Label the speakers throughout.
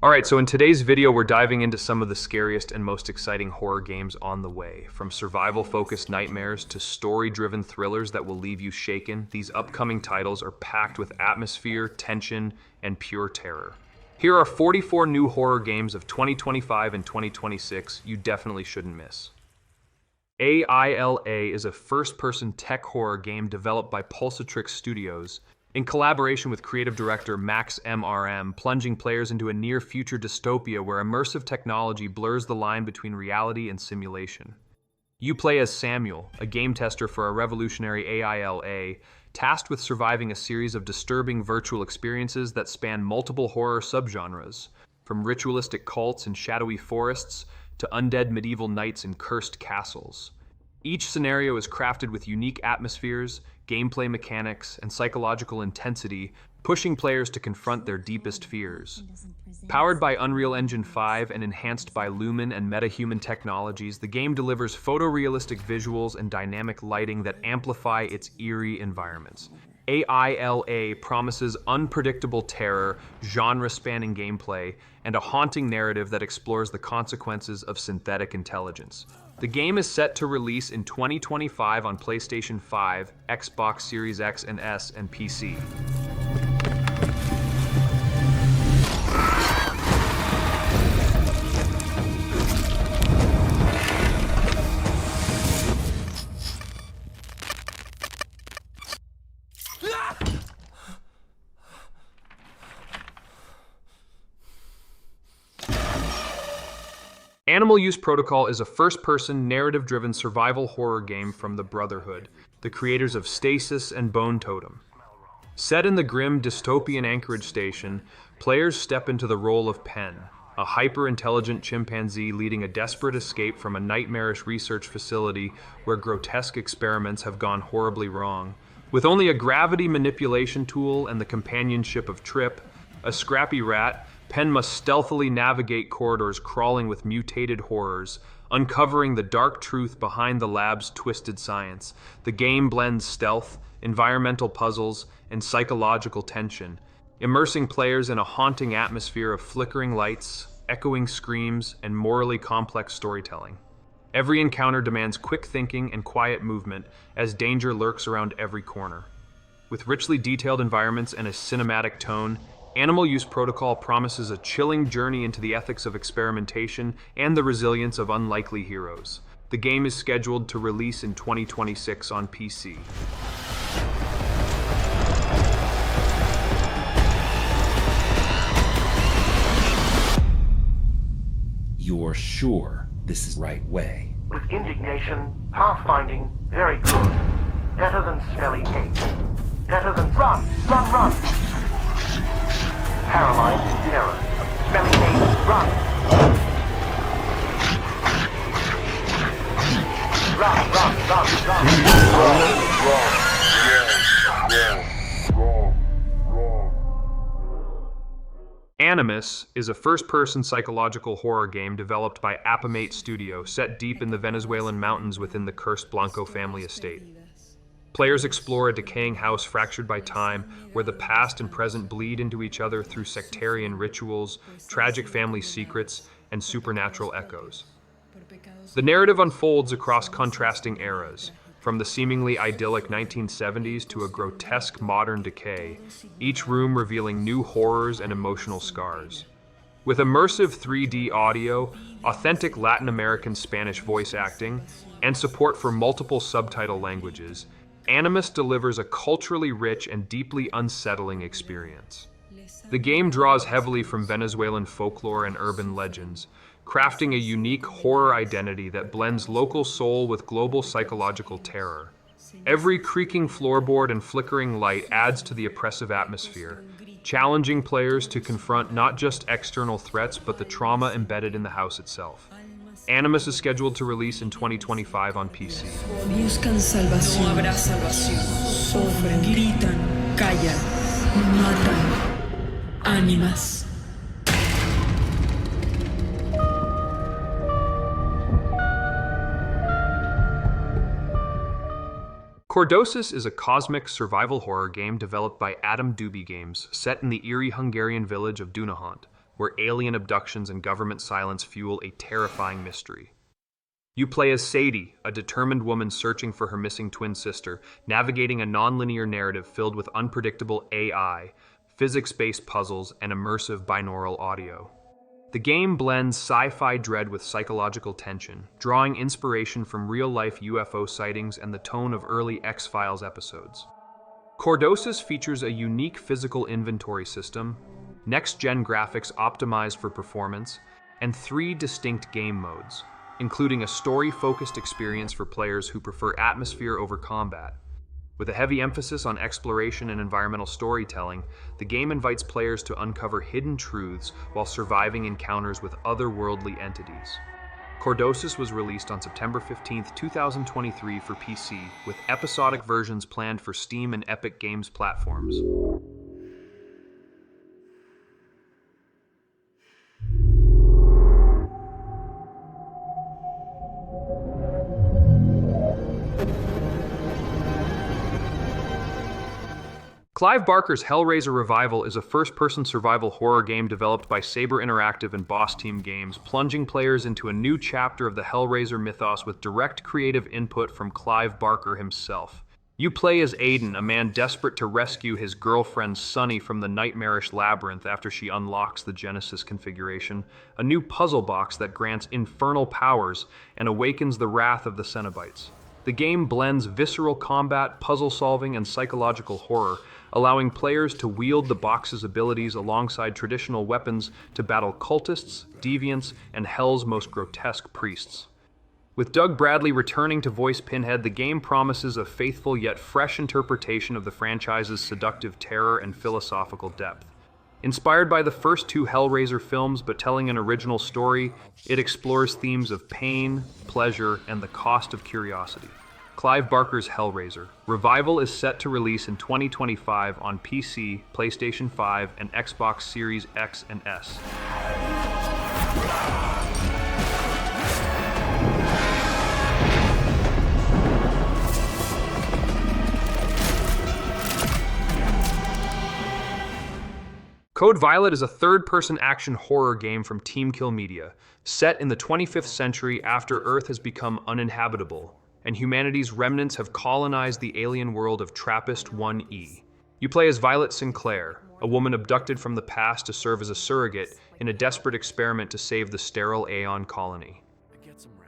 Speaker 1: Alright, so in today's video, we're diving into some of the scariest and most exciting horror games on the way. From survival-focused nightmares to story-driven thrillers that will leave you shaken, these upcoming titles are packed with atmosphere, tension, and pure terror. Here are 44 new horror games of 2025 and 2026 you definitely shouldn't miss. AILA is a first-person tech horror game developed by Pulsatrix Studios, in collaboration with creative director Max MRM, plunging players into a near-future dystopia where immersive technology blurs the line between reality and simulation. You play as Samuel, a game tester for a revolutionary AILA, tasked with surviving a series of disturbing virtual experiences that span multiple horror subgenres, from ritualistic cults in shadowy forests to undead medieval knights in cursed castles. Each scenario is crafted with unique atmospheres, gameplay mechanics, and psychological intensity, pushing players to confront their deepest fears. Powered by Unreal Engine 5 and enhanced by Lumen and MetaHuman technologies, the game delivers photorealistic visuals and dynamic lighting that amplify its eerie environments. AILA promises unpredictable terror, genre-spanning gameplay, and a haunting narrative that explores the consequences of synthetic intelligence. The game is set to release in 2025 on PlayStation 5, Xbox Series X and S, and PC. Animal Use Protocol is a first-person, narrative-driven survival horror game from the Brotherhood, the creators of Stasis and Bone Totem. Set in the grim dystopian Anchorage Station, players step into the role of Pen, a hyper-intelligent chimpanzee leading a desperate escape from a nightmarish research facility where grotesque experiments have gone horribly wrong. With only a gravity manipulation tool and the companionship of Trip, a scrappy rat, Pen must stealthily navigate corridors crawling with mutated horrors, uncovering the dark truth behind the lab's twisted science. The game blends stealth, environmental puzzles, and psychological tension, immersing players in a haunting atmosphere of flickering lights, echoing screams, and morally complex storytelling. Every encounter demands quick thinking and quiet movement, as danger lurks around every corner. With richly detailed environments and a cinematic tone, Animal Use Protocol promises a chilling journey into the ethics of experimentation and the resilience of unlikely heroes. The game is scheduled to release in 2026 on PC.
Speaker 2: You're sure this is the right way?
Speaker 3: With indignation, pathfinding, very good. Better than smelly hate. Better than run, run, run! Paralyzed terror. Smelly hate, run! Run, run, run, run!
Speaker 1: Animas is a first-person psychological horror game developed by Appamate Studio, set deep in the Venezuelan mountains within the cursed Blanco family estate. Players explore a decaying house fractured by time, where the past and present bleed into each other through sectarian rituals, tragic family secrets, and supernatural echoes. The narrative unfolds across contrasting eras, from the seemingly idyllic 1970s to a grotesque modern decay, each room revealing new horrors and emotional scars. With immersive 3D audio, authentic Latin American Spanish voice acting, and support for multiple subtitle languages, Animas delivers a culturally rich and deeply unsettling experience. The game draws heavily from Venezuelan folklore and urban legends, crafting a unique horror identity that blends local soul with global psychological terror. Every creaking floorboard and flickering light adds to the oppressive atmosphere, challenging players to confront not just external threats but the trauma embedded in the house itself. Animas is scheduled to release in 2025 on PC.
Speaker 4: Buscan salvación. No habrá salvación. Sufren, gritan, callan, matan. Animas.
Speaker 1: Chordosis is a cosmic survival horror game developed by Adam Duby Games, set in the eerie Hungarian village of Dunahont. where alien abductions and government silence fuel a terrifying mystery. You play as Sadie, a determined woman searching for her missing twin sister, navigating a non-linear narrative filled with unpredictable AI, physics-based puzzles, and immersive binaural audio. The game blends sci-fi dread with psychological tension, drawing inspiration from real-life UFO sightings and the tone of early X-Files episodes. Chordosis features a unique physical inventory system, next-gen graphics optimized for performance, and 3 distinct game modes, including a story-focused experience for players who prefer atmosphere over combat. With a heavy emphasis on exploration and environmental storytelling, the game invites players to uncover hidden truths while surviving encounters with otherworldly entities. Chordosis was released on September 15, 2023 for PC, with episodic versions planned for Steam and Epic Games platforms. Clive Barker's Hellraiser Revival is a first-person survival horror game developed by Saber Interactive and Boss Team Games, plunging players into a new chapter of the Hellraiser mythos with direct creative input from Clive Barker himself. You play as Aiden, a man desperate to rescue his girlfriend Sunny from the nightmarish labyrinth after she unlocks the Genesis configuration, a new puzzle box that grants infernal powers and awakens the wrath of the Cenobites. The game blends visceral combat, puzzle solving, and psychological horror, allowing players to wield the box's abilities alongside traditional weapons to battle cultists, deviants, and Hell's most grotesque priests. With Doug Bradley returning to voice Pinhead, the game promises a faithful yet fresh interpretation of the franchise's seductive terror and philosophical depth. Inspired by the first 2 Hellraiser films but telling an original story, it explores themes of pain, pleasure, and the cost of curiosity. Clive Barker's Hellraiser Revival is set to release in 2025 on PC, PlayStation 5, and Xbox Series X and S. Code Violet is a third-person action horror game from Team Kill Media, set in the 25th century after Earth has become uninhabitable, and humanity's remnants have colonized the alien world of Trappist-1E. You play as Violet Sinclair, a woman abducted from the past to serve as a surrogate in a desperate experiment to save the sterile Aeon colony.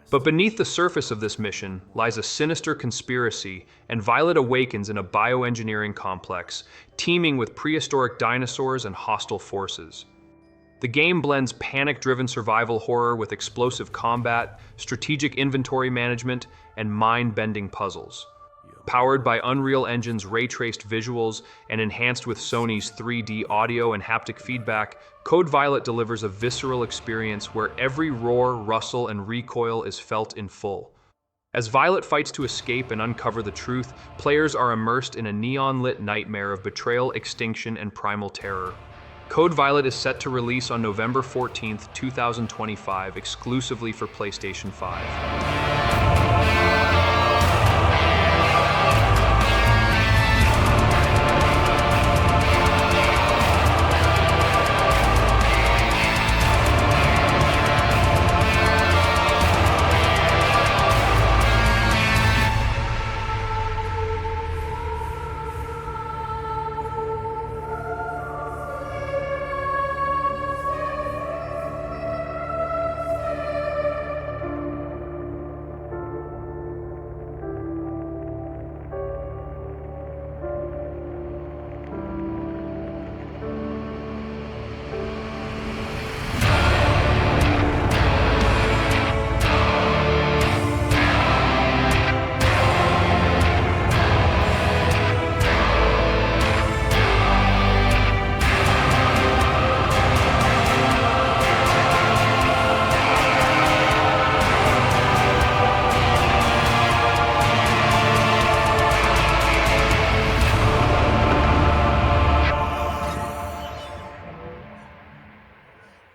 Speaker 1: But beneath the surface of this mission lies a sinister conspiracy, and Violet awakens in a bioengineering complex, teeming with prehistoric dinosaurs and hostile forces. The game blends panic-driven survival horror with explosive combat, strategic inventory management, and mind-bending puzzles. Powered by Unreal Engine's ray-traced visuals and enhanced with Sony's 3D audio and haptic feedback, Code Violet delivers a visceral experience where every roar, rustle, and recoil is felt in full. As Violet fights to escape and uncover the truth, players are immersed in a neon-lit nightmare of betrayal, extinction, and primal terror. Code Violet is set to release on November 14, 2025, exclusively for PlayStation 5.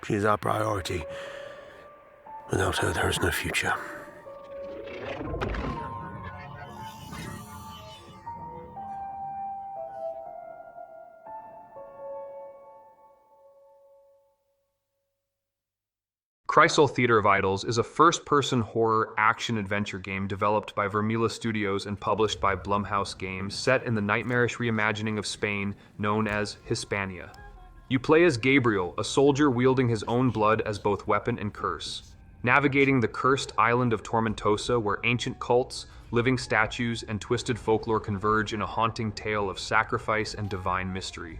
Speaker 5: She is our priority. Without her, there is no future.
Speaker 1: Crisol Theater of Idols is a first-person horror action-adventure game developed by Vermila Studios and published by Blumhouse Games, set in the nightmarish reimagining of Spain known as Hispania. You play as Gabriel, a soldier wielding his own blood as both weapon and curse, navigating the cursed island of Tormentosa, where ancient cults, living statues, and twisted folklore converge in a haunting tale of sacrifice and divine mystery.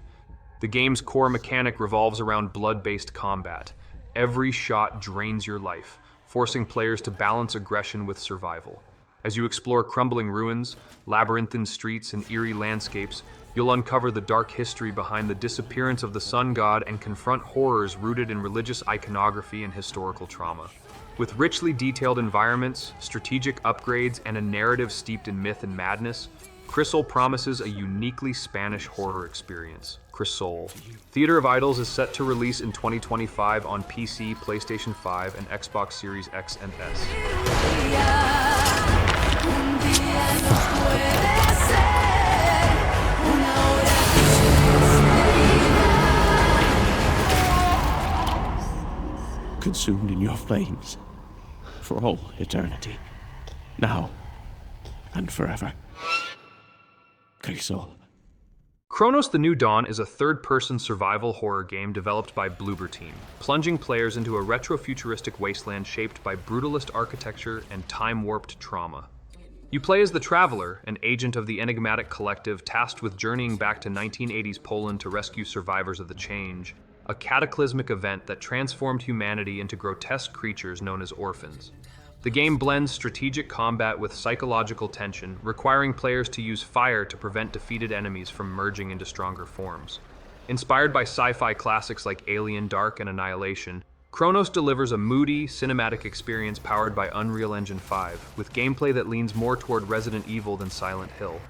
Speaker 1: The game's core mechanic revolves around blood-based combat. Every shot drains your life, forcing players to balance aggression with survival. As you explore crumbling ruins, labyrinthine streets, and eerie landscapes, you'll uncover the dark history behind the disappearance of the sun god and confront horrors rooted in religious iconography and historical trauma. With richly detailed environments, strategic upgrades, and a narrative steeped in myth and madness, Crisol promises a uniquely Spanish horror experience. Crisol. Theater of Idols is set to release in 2025 on PC, PlayStation 5, and Xbox Series X and S.
Speaker 6: Consumed in your flames for all eternity, now and forever. Crisol.
Speaker 1: Cronos: The New Dawn is a third-person survival horror game developed by Bloober Team, plunging players into a retro-futuristic wasteland shaped by brutalist architecture and time-warped trauma. You play as the Traveler, an agent of the enigmatic collective tasked with journeying back to 1980s Poland to rescue survivors of the Change, a cataclysmic event that transformed humanity into grotesque creatures known as orphans. The game blends strategic combat with psychological tension, requiring players to use fire to prevent defeated enemies from merging into stronger forms. Inspired by sci-fi classics like Alien, Dark, and Annihilation, Cronos delivers a moody, cinematic experience powered by Unreal Engine 5, with gameplay that leans more toward Resident Evil than Silent Hill.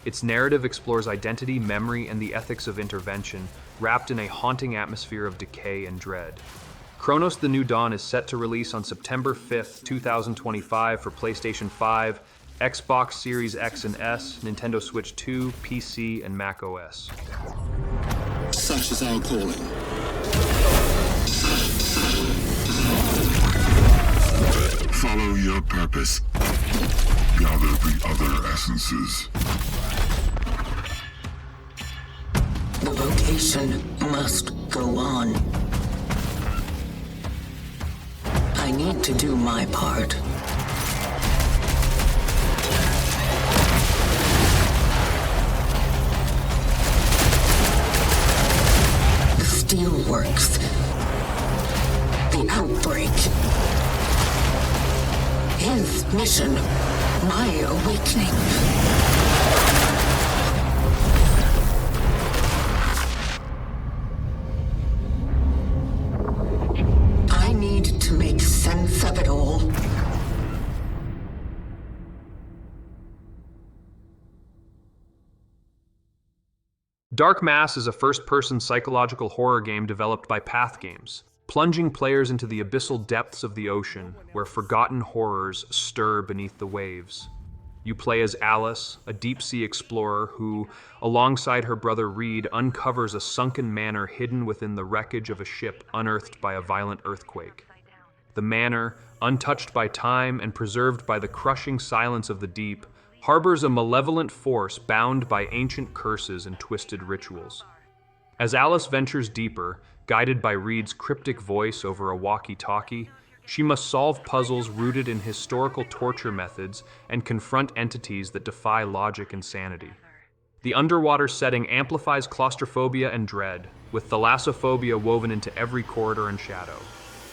Speaker 1: Its narrative explores identity, memory, and the ethics of intervention, wrapped in a haunting atmosphere of decay and dread. Cronos: The New Dawn is set to release on September 5th, 2025 for PlayStation 5, Xbox Series X and S, Nintendo Switch 2, PC, and Mac OS.
Speaker 7: Such is our calling.
Speaker 8: Follow your purpose. Gather the other essences.
Speaker 9: The rotation must go on. I need to do my part. The steelworks. The outbreak. His mission. My awakening. To make sense of it all.
Speaker 1: Dark Mass is a first-person psychological horror game developed by Path Games, plunging players into the abyssal depths of the ocean, where forgotten horrors stir beneath the waves. You play as Alice, a deep-sea explorer who, alongside her brother Reed, uncovers a sunken manor hidden within the wreckage of a ship unearthed by a violent earthquake. The manor, untouched by time and preserved by the crushing silence of the deep, harbors a malevolent force bound by ancient curses and twisted rituals. As Alice ventures deeper, guided by Reed's cryptic voice over a walkie-talkie, she must solve puzzles rooted in historical torture methods and confront entities that defy logic and sanity. The underwater setting amplifies claustrophobia and dread, with thalassophobia woven into every corridor and shadow.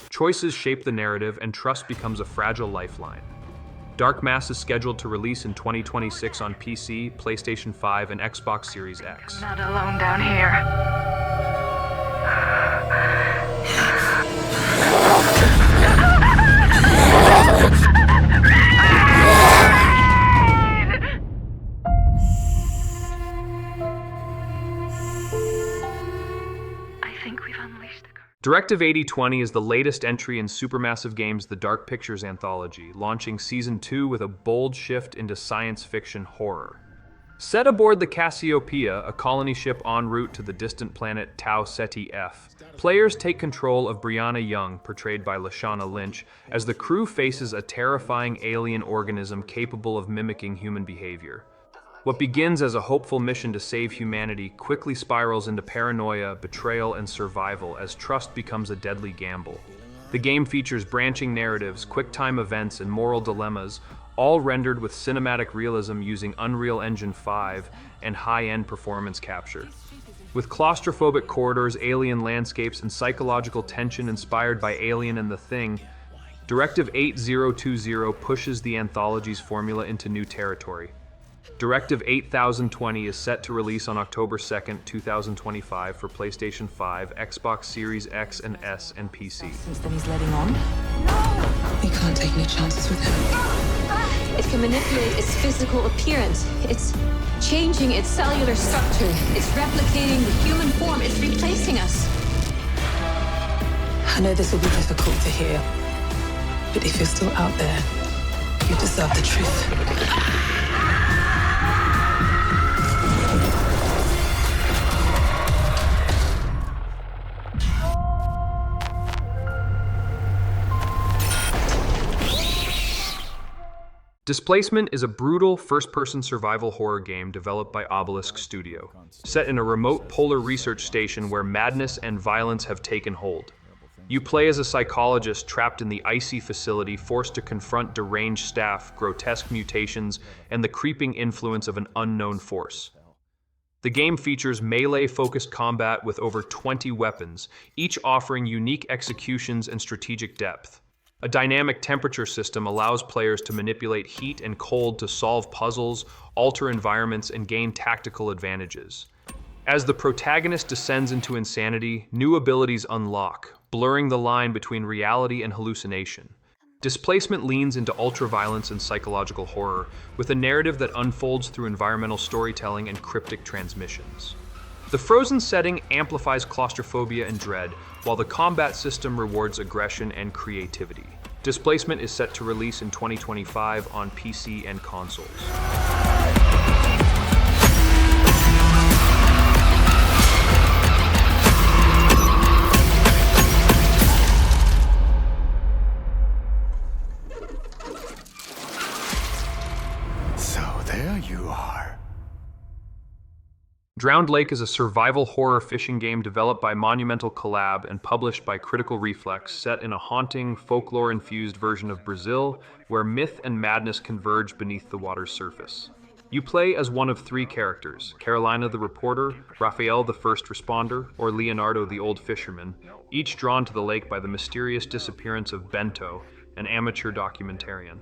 Speaker 1: Choices shape the narrative, and trust becomes a fragile lifeline. Dark Mass is scheduled to release in 2026 on PC, PlayStation 5, and Xbox Series X.
Speaker 10: Not alone down here.
Speaker 1: Directive 8020 is the latest entry in Supermassive Games' The Dark Pictures anthology, launching Season 2 with a bold shift into science fiction horror. Set aboard the Cassiopeia, a colony ship en route to the distant planet Tau Ceti F, players take control of Brianna Young, portrayed by Lashana Lynch, as the crew faces a terrifying alien organism capable of mimicking human behavior. What begins as a hopeful mission to save humanity quickly spirals into paranoia, betrayal, and survival as trust becomes a deadly gamble. The game features branching narratives, quick-time events, and moral dilemmas, all rendered with cinematic realism using Unreal Engine 5 and high-end performance capture. With claustrophobic corridors, alien landscapes, and psychological tension inspired by Alien and the Thing, Directive 8020 pushes the anthology's formula into new territory. Directive 8020 is set to release on October 2nd, 2025 for PlayStation 5, Xbox Series X and S, and PC.
Speaker 11: Since then he's letting on? No! We can't take any chances with him.
Speaker 12: It can manipulate its physical appearance. It's changing its cellular structure. It's replicating the human form. It's replacing us.
Speaker 11: I know this will be difficult to hear, but if you're still out there, you deserve the truth.
Speaker 1: Displacement is a brutal first-person survival horror game developed by Obelisk Studio, set in a remote polar research station where madness and violence have taken hold. You play as a psychologist trapped in the icy facility, forced to confront deranged staff, grotesque mutations, and the creeping influence of an unknown force. The game features melee-focused combat with over 20 weapons, each offering unique executions and strategic depth. A dynamic temperature system allows players to manipulate heat and cold to solve puzzles, alter environments, and gain tactical advantages. As the protagonist descends into insanity, new abilities unlock, blurring the line between reality and hallucination. Displacement leans into ultraviolence and psychological horror, with a narrative that unfolds through environmental storytelling and cryptic transmissions. The frozen setting amplifies claustrophobia and dread, while the combat system rewards aggression and creativity. Displacement is set to release in 2025 on PC and consoles.
Speaker 5: So there you are.
Speaker 1: Drowned Lake is a survival horror fishing game developed by Monumental Collab and published by Critical Reflex, set in a haunting, folklore-infused version of Brazil, where myth and madness converge beneath the water's surface. You play as one of three characters: Carolina the reporter, Raphael the first responder, or Leonardo the old fisherman, each drawn to the lake by the mysterious disappearance of Bento, an amateur documentarian.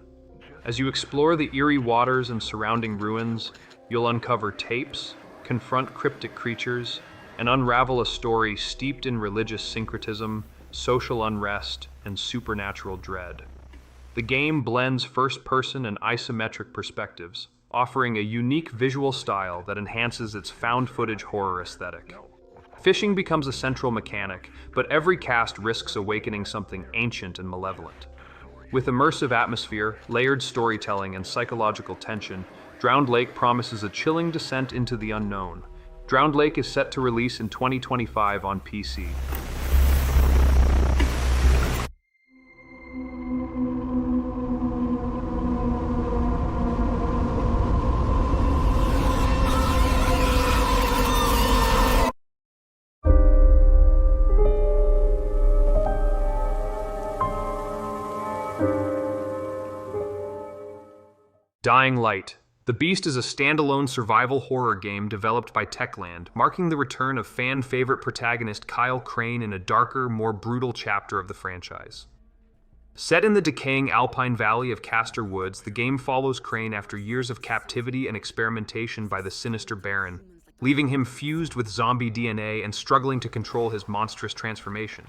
Speaker 1: As you explore the eerie waters and surrounding ruins, you'll uncover tapes, confront cryptic creatures, and unravel a story steeped in religious syncretism, social unrest, and supernatural dread. The game blends first-person and isometric perspectives, offering a unique visual style that enhances its found-footage horror aesthetic. Fishing becomes a central mechanic, but every cast risks awakening something ancient and malevolent. With immersive atmosphere, layered storytelling, and psychological tension, Drowned Lake promises a chilling descent into the unknown. Drowned Lake is set to release in 2025 on PC. Dying Light. The Beast is a standalone survival horror game developed by Techland, marking the return of fan-favorite protagonist Kyle Crane in a darker, more brutal chapter of the franchise. Set in the decaying alpine valley of Castor Woods, the game follows Crane after years of captivity and experimentation by the sinister Baron, leaving him fused with zombie DNA and struggling to control his monstrous transformation.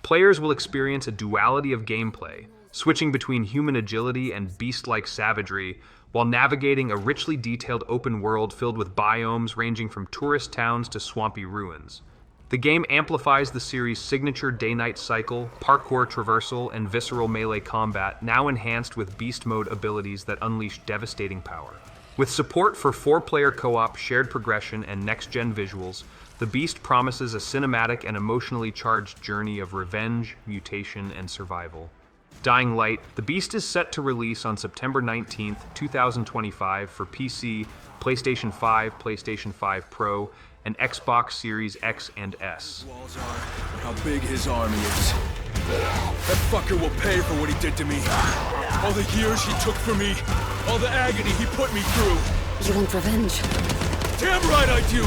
Speaker 1: Players will experience a duality of gameplay, switching between human agility and beast-like savagery, while navigating a richly detailed open world filled with biomes ranging from tourist towns to swampy ruins. The game amplifies the series' signature day-night cycle, parkour traversal, and visceral melee combat, now enhanced with beast mode abilities that unleash devastating power. With support for 4-player co-op, shared progression, and next-gen visuals, The Beast promises a cinematic and emotionally charged journey of revenge, mutation, and survival. Dying Light, The Beast is set to release on September 19th, 2025 for PC, PlayStation 5, PlayStation 5 Pro, and Xbox Series X and S.
Speaker 13: How big his army is. That fucker will pay for what he did to me. All the years he took from me. All the agony he put me through.
Speaker 14: You want revenge?
Speaker 13: Damn right I do!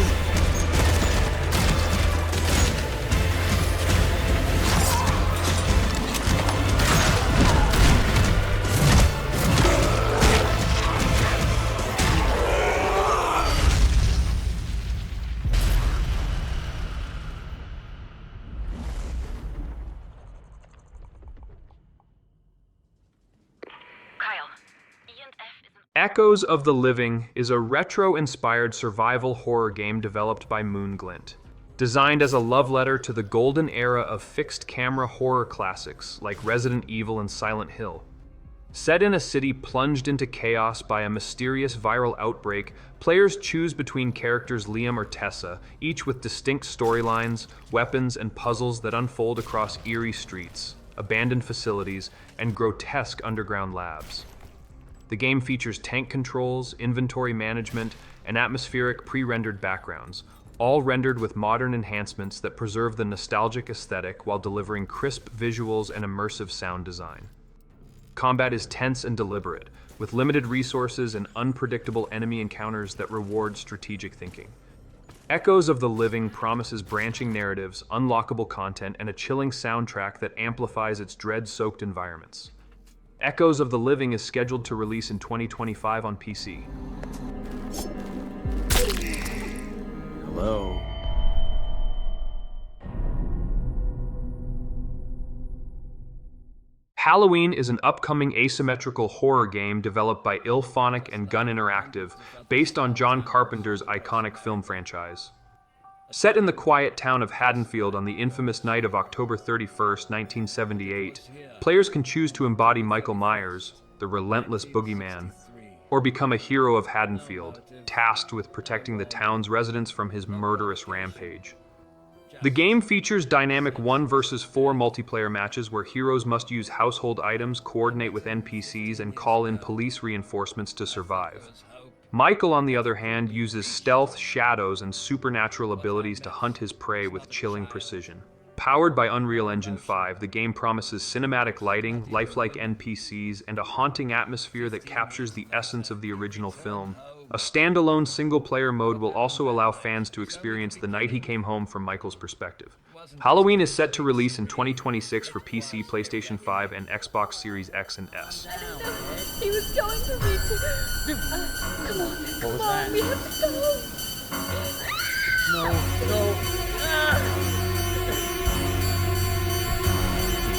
Speaker 1: Echoes of the Living is a retro-inspired survival horror game developed by Moonglint. Designed as a love letter to the golden era of fixed-camera horror classics like Resident Evil and Silent Hill. Set in a city plunged into chaos by a mysterious viral outbreak, players choose between characters Liam or Tessa, each with distinct storylines, weapons, and puzzles that unfold across eerie streets, abandoned facilities, and grotesque underground labs. The game features tank controls, inventory management, and atmospheric pre-rendered backgrounds, all rendered with modern enhancements that preserve the nostalgic aesthetic while delivering crisp visuals and immersive sound design. Combat is tense and deliberate, with limited resources and unpredictable enemy encounters that reward strategic thinking. Echoes of the Living promises branching narratives, unlockable content, and a chilling soundtrack that amplifies its dread-soaked environments. Echoes of the Living is scheduled to release in 2025 on PC.
Speaker 6: Hello.
Speaker 1: Halloween is an upcoming asymmetrical horror game developed by IllFonic and Gun Interactive, based on John Carpenter's iconic film franchise. Set in the quiet town of Haddonfield on the infamous night of October 31st, 1978, players can choose to embody Michael Myers, the relentless boogeyman, or become a hero of Haddonfield, tasked with protecting the town's residents from his murderous rampage. The game features dynamic 1 versus 4 multiplayer matches where heroes must use household items, coordinate with NPCs, and call in police reinforcements to survive. Michael, on the other hand, uses stealth, shadows, and supernatural abilities to hunt his prey with chilling precision. Powered by Unreal Engine 5, the game promises cinematic lighting, lifelike NPCs, and a haunting atmosphere that captures the essence of the original film. A standalone single-player mode will also allow fans to experience the night he came home from Michael's perspective. Halloween is set to release in 2026 for PC, PlayStation 5, and Xbox Series X and S.
Speaker 15: He was going to reach it. Come on, we have to go.
Speaker 16: No.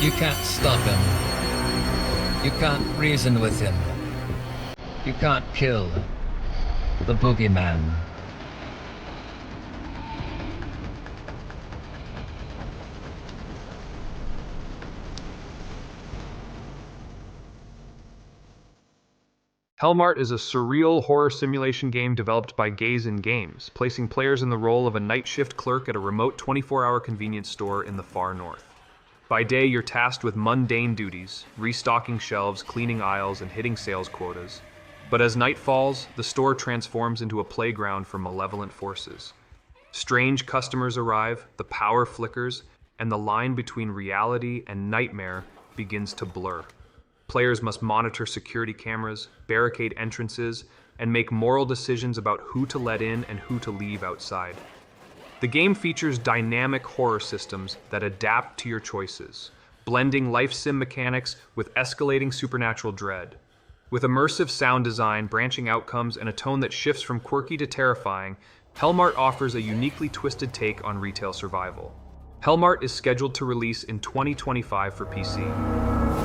Speaker 16: You can't stop him. You can't reason with him. You can't kill the boogeyman.
Speaker 1: Hellmart is a surreal horror simulation game developed by Gaze in Games, placing players in the role of a night shift clerk at a remote 24-hour convenience store in the far north. By day, you're tasked with mundane duties, restocking shelves, cleaning aisles, and hitting sales quotas. But as night falls, the store transforms into a playground for malevolent forces. Strange customers arrive, the power flickers, and the line between reality and nightmare begins to blur. Players must monitor security cameras, barricade entrances, and make moral decisions about who to let in and who to leave outside. The game features dynamic horror systems that adapt to your choices, blending life sim mechanics with escalating supernatural dread. With immersive sound design, branching outcomes, and a tone that shifts from quirky to terrifying, Hellmart offers a uniquely twisted take on retail survival. Hellmart is scheduled to release in 2025 for PC.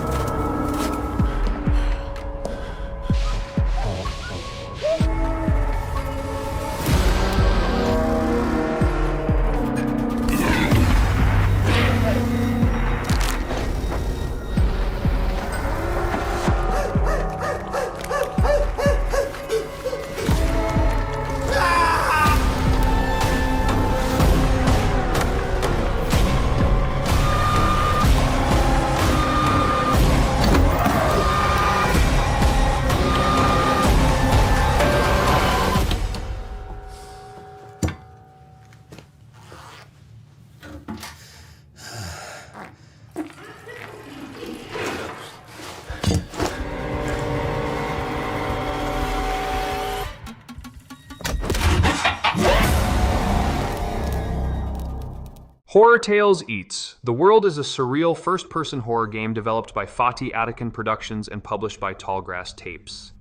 Speaker 1: Horror Tales Eats. The World is a surreal first-person horror game developed by Fatih Atakan Productions and published by Tallgrass Tapes.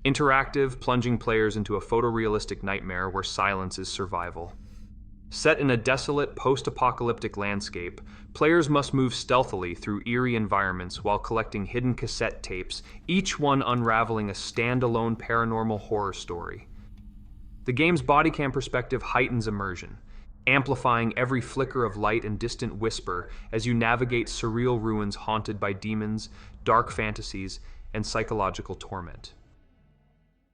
Speaker 1: Interactive, plunging players into a photorealistic nightmare where silence is survival. Set in a desolate, post-apocalyptic landscape, players must move stealthily through eerie environments while collecting hidden cassette tapes, each one unraveling a standalone paranormal horror story. The game's bodycam perspective heightens immersion, amplifying every flicker of light and distant whisper as you navigate surreal ruins haunted by demons, dark fantasies, and psychological torment.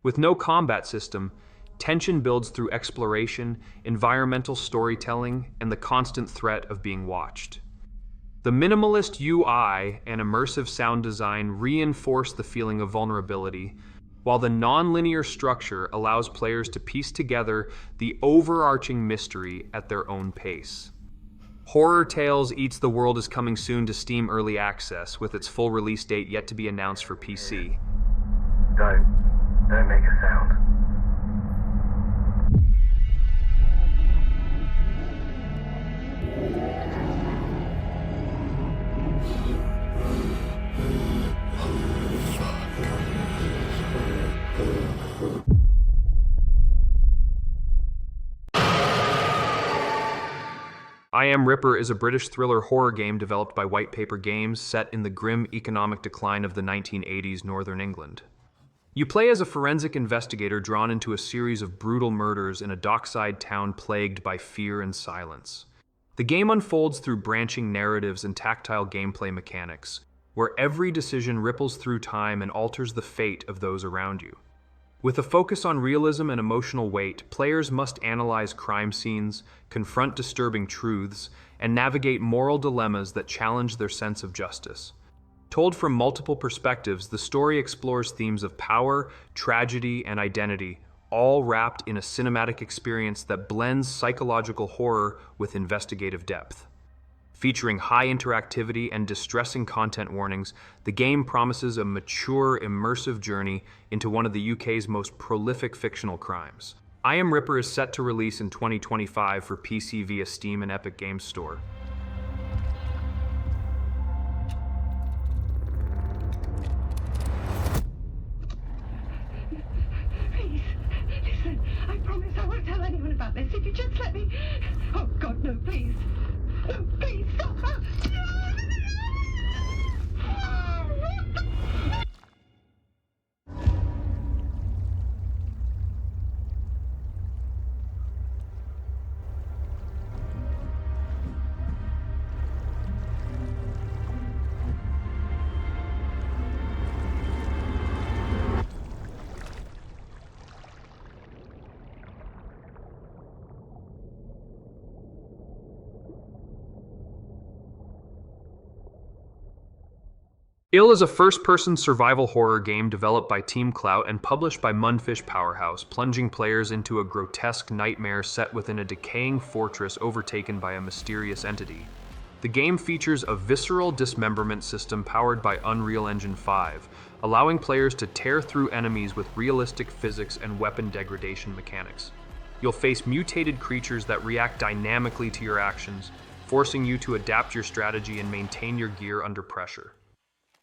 Speaker 1: With no combat system, tension builds through exploration, environmental storytelling, and the constant threat of being watched. The minimalist UI and immersive sound design reinforce the feeling of vulnerability, while the non-linear structure allows players to piece together the overarching mystery at their own pace. Horror Tales Eats the World is coming soon to Steam Early Access, with its full release date yet to be announced for PC.
Speaker 3: Don't make a sound.
Speaker 1: I Am Ripper is a British thriller horror game developed by White Paper Games set in the grim economic decline of the 1980s Northern England. You play as a forensic investigator drawn into a series of brutal murders in a dockside town plagued by fear and silence. The game unfolds through branching narratives and tactile gameplay mechanics, where every decision ripples through time and alters the fate of those around you. With a focus on realism and emotional weight, players must analyze crime scenes, confront disturbing truths, and navigate moral dilemmas that challenge their sense of justice. Told from multiple perspectives, the story explores themes of power, tragedy, and identity, all wrapped in a cinematic experience that blends psychological horror with investigative depth. Featuring high interactivity and distressing content warnings, the game promises a mature, immersive journey into one of the UK's most prolific fictional crimes. I Am Ripper is set to release in 2025 for PC via Steam and Epic Games Store.
Speaker 15: Please, listen, I promise I won't tell anyone about this. If you just let me... Oh, God, no, please. No, please, stop!
Speaker 1: AILA is a first-person survival horror game developed by Team Clout and published by Mundfish Powerhouse, plunging players into a grotesque nightmare set within a decaying fortress overtaken by a mysterious entity. The game features a visceral dismemberment system powered by Unreal Engine 5, allowing players to tear through enemies with realistic physics and weapon degradation mechanics. You'll face mutated creatures that react dynamically to your actions, forcing you to adapt your strategy and maintain your gear under pressure.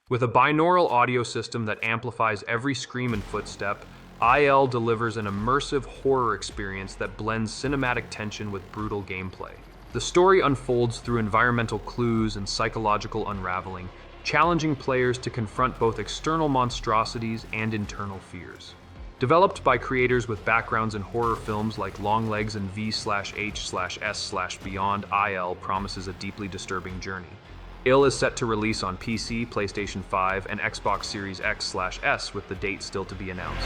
Speaker 1: With a binaural audio system that amplifies every scream and footstep, IL delivers an immersive horror experience that blends cinematic tension with brutal gameplay. The story unfolds through environmental clues and psychological unraveling, challenging players to confront both external monstrosities and internal fears. Developed by creators with backgrounds in horror films like Longlegs and V/H/S/Beyond, IL promises a deeply disturbing journey. AILA is set to release on PC, PlayStation 5, and Xbox Series X/S, with the date still to be announced.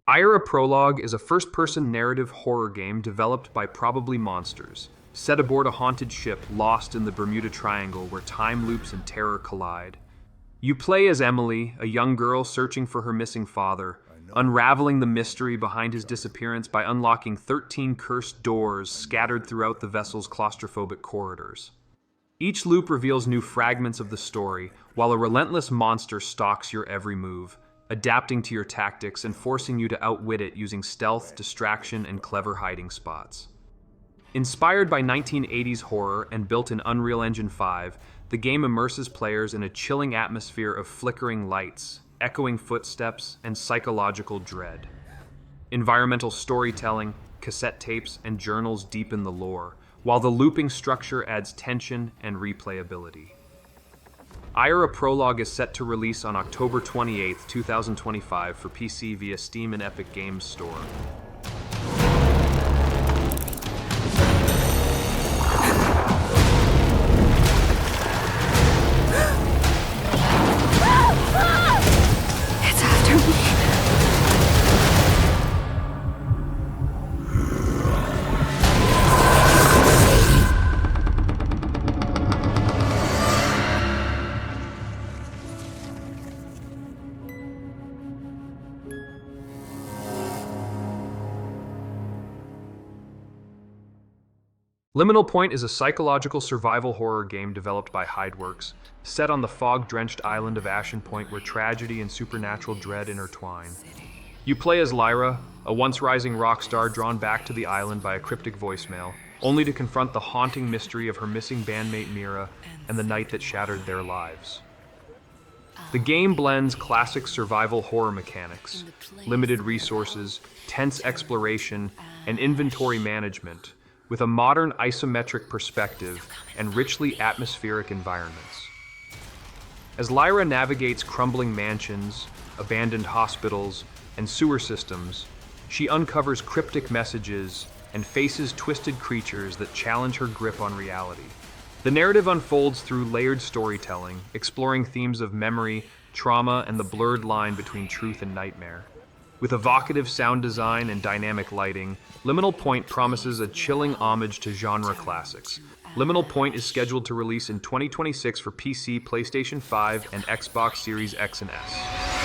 Speaker 1: Ire A Prologue is a first-person narrative horror game developed by Probably Monsters, set aboard a haunted ship lost in the Bermuda Triangle where time loops and terror collide. You play as Emily, a young girl searching for her missing father, unraveling the mystery behind his disappearance by unlocking 13 cursed doors scattered throughout the vessel's claustrophobic corridors. Each loop reveals new fragments of the story, while a relentless monster stalks your every move, adapting to your tactics and forcing you to outwit it using stealth, distraction, and clever hiding spots. Inspired by 1980s horror and built in Unreal Engine 5, the game immerses players in a chilling atmosphere of flickering lights, echoing footsteps, and psychological dread. Environmental storytelling, cassette tapes, and journals deepen the lore, while the looping structure adds tension and replayability. Ire A Prologue is set to release on October 28, 2025 for PC via Steam and Epic Games Store. Liminal Point is a psychological survival horror game developed by Hideworks, set on the fog-drenched island of Ashen Point where tragedy and supernatural dread intertwine. You play as Lyra, a once-rising rock star drawn back to the island by a cryptic voicemail, only to confront the haunting mystery of her missing bandmate Mira and the night that shattered their lives. The game blends classic survival horror mechanics, limited resources, tense exploration, and inventory management, with a modern isometric perspective and richly atmospheric environments. As Lyra navigates crumbling mansions, abandoned hospitals, and sewer systems, she uncovers cryptic messages and faces twisted creatures that challenge her grip on reality. The narrative unfolds through layered storytelling, exploring themes of memory, trauma, and the blurred line between truth and nightmare. With evocative sound design and dynamic lighting, Liminal Point promises a chilling homage to genre classics. Liminal Point is scheduled to release in 2026 for PC, PlayStation 5, and Xbox Series X and S.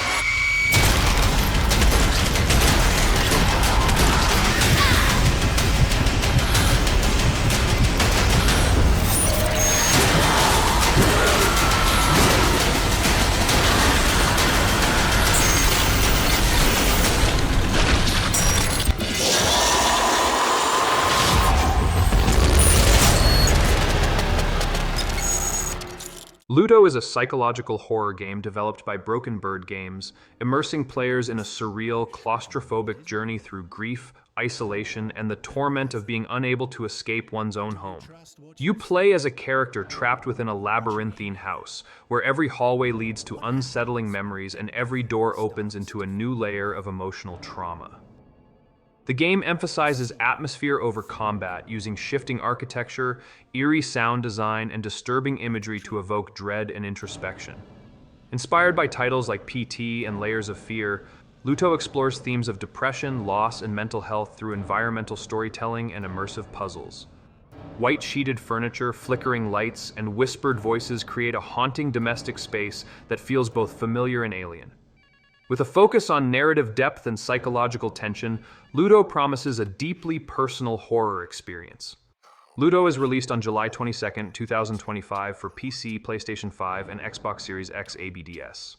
Speaker 1: Luto is a psychological horror game developed by Broken Bird Games, immersing players in a surreal, claustrophobic journey through grief, isolation, and the torment of being unable to escape one's own home. You play as a character trapped within a labyrinthine house, where every hallway leads to unsettling memories and every door opens into a new layer of emotional trauma. The game emphasizes atmosphere over combat, using shifting architecture, eerie sound design, and disturbing imagery to evoke dread and introspection. Inspired by titles like PT and Layers of Fear, Luto explores themes of depression, loss, and mental health through environmental storytelling and immersive puzzles. White-sheeted furniture, flickering lights, and whispered voices create a haunting domestic space that feels both familiar and alien. With a focus on narrative depth and psychological tension, Luto promises a deeply personal horror experience. Luto is released on July 22, 2025 for PC, PlayStation 5, and Xbox Series X ABDS.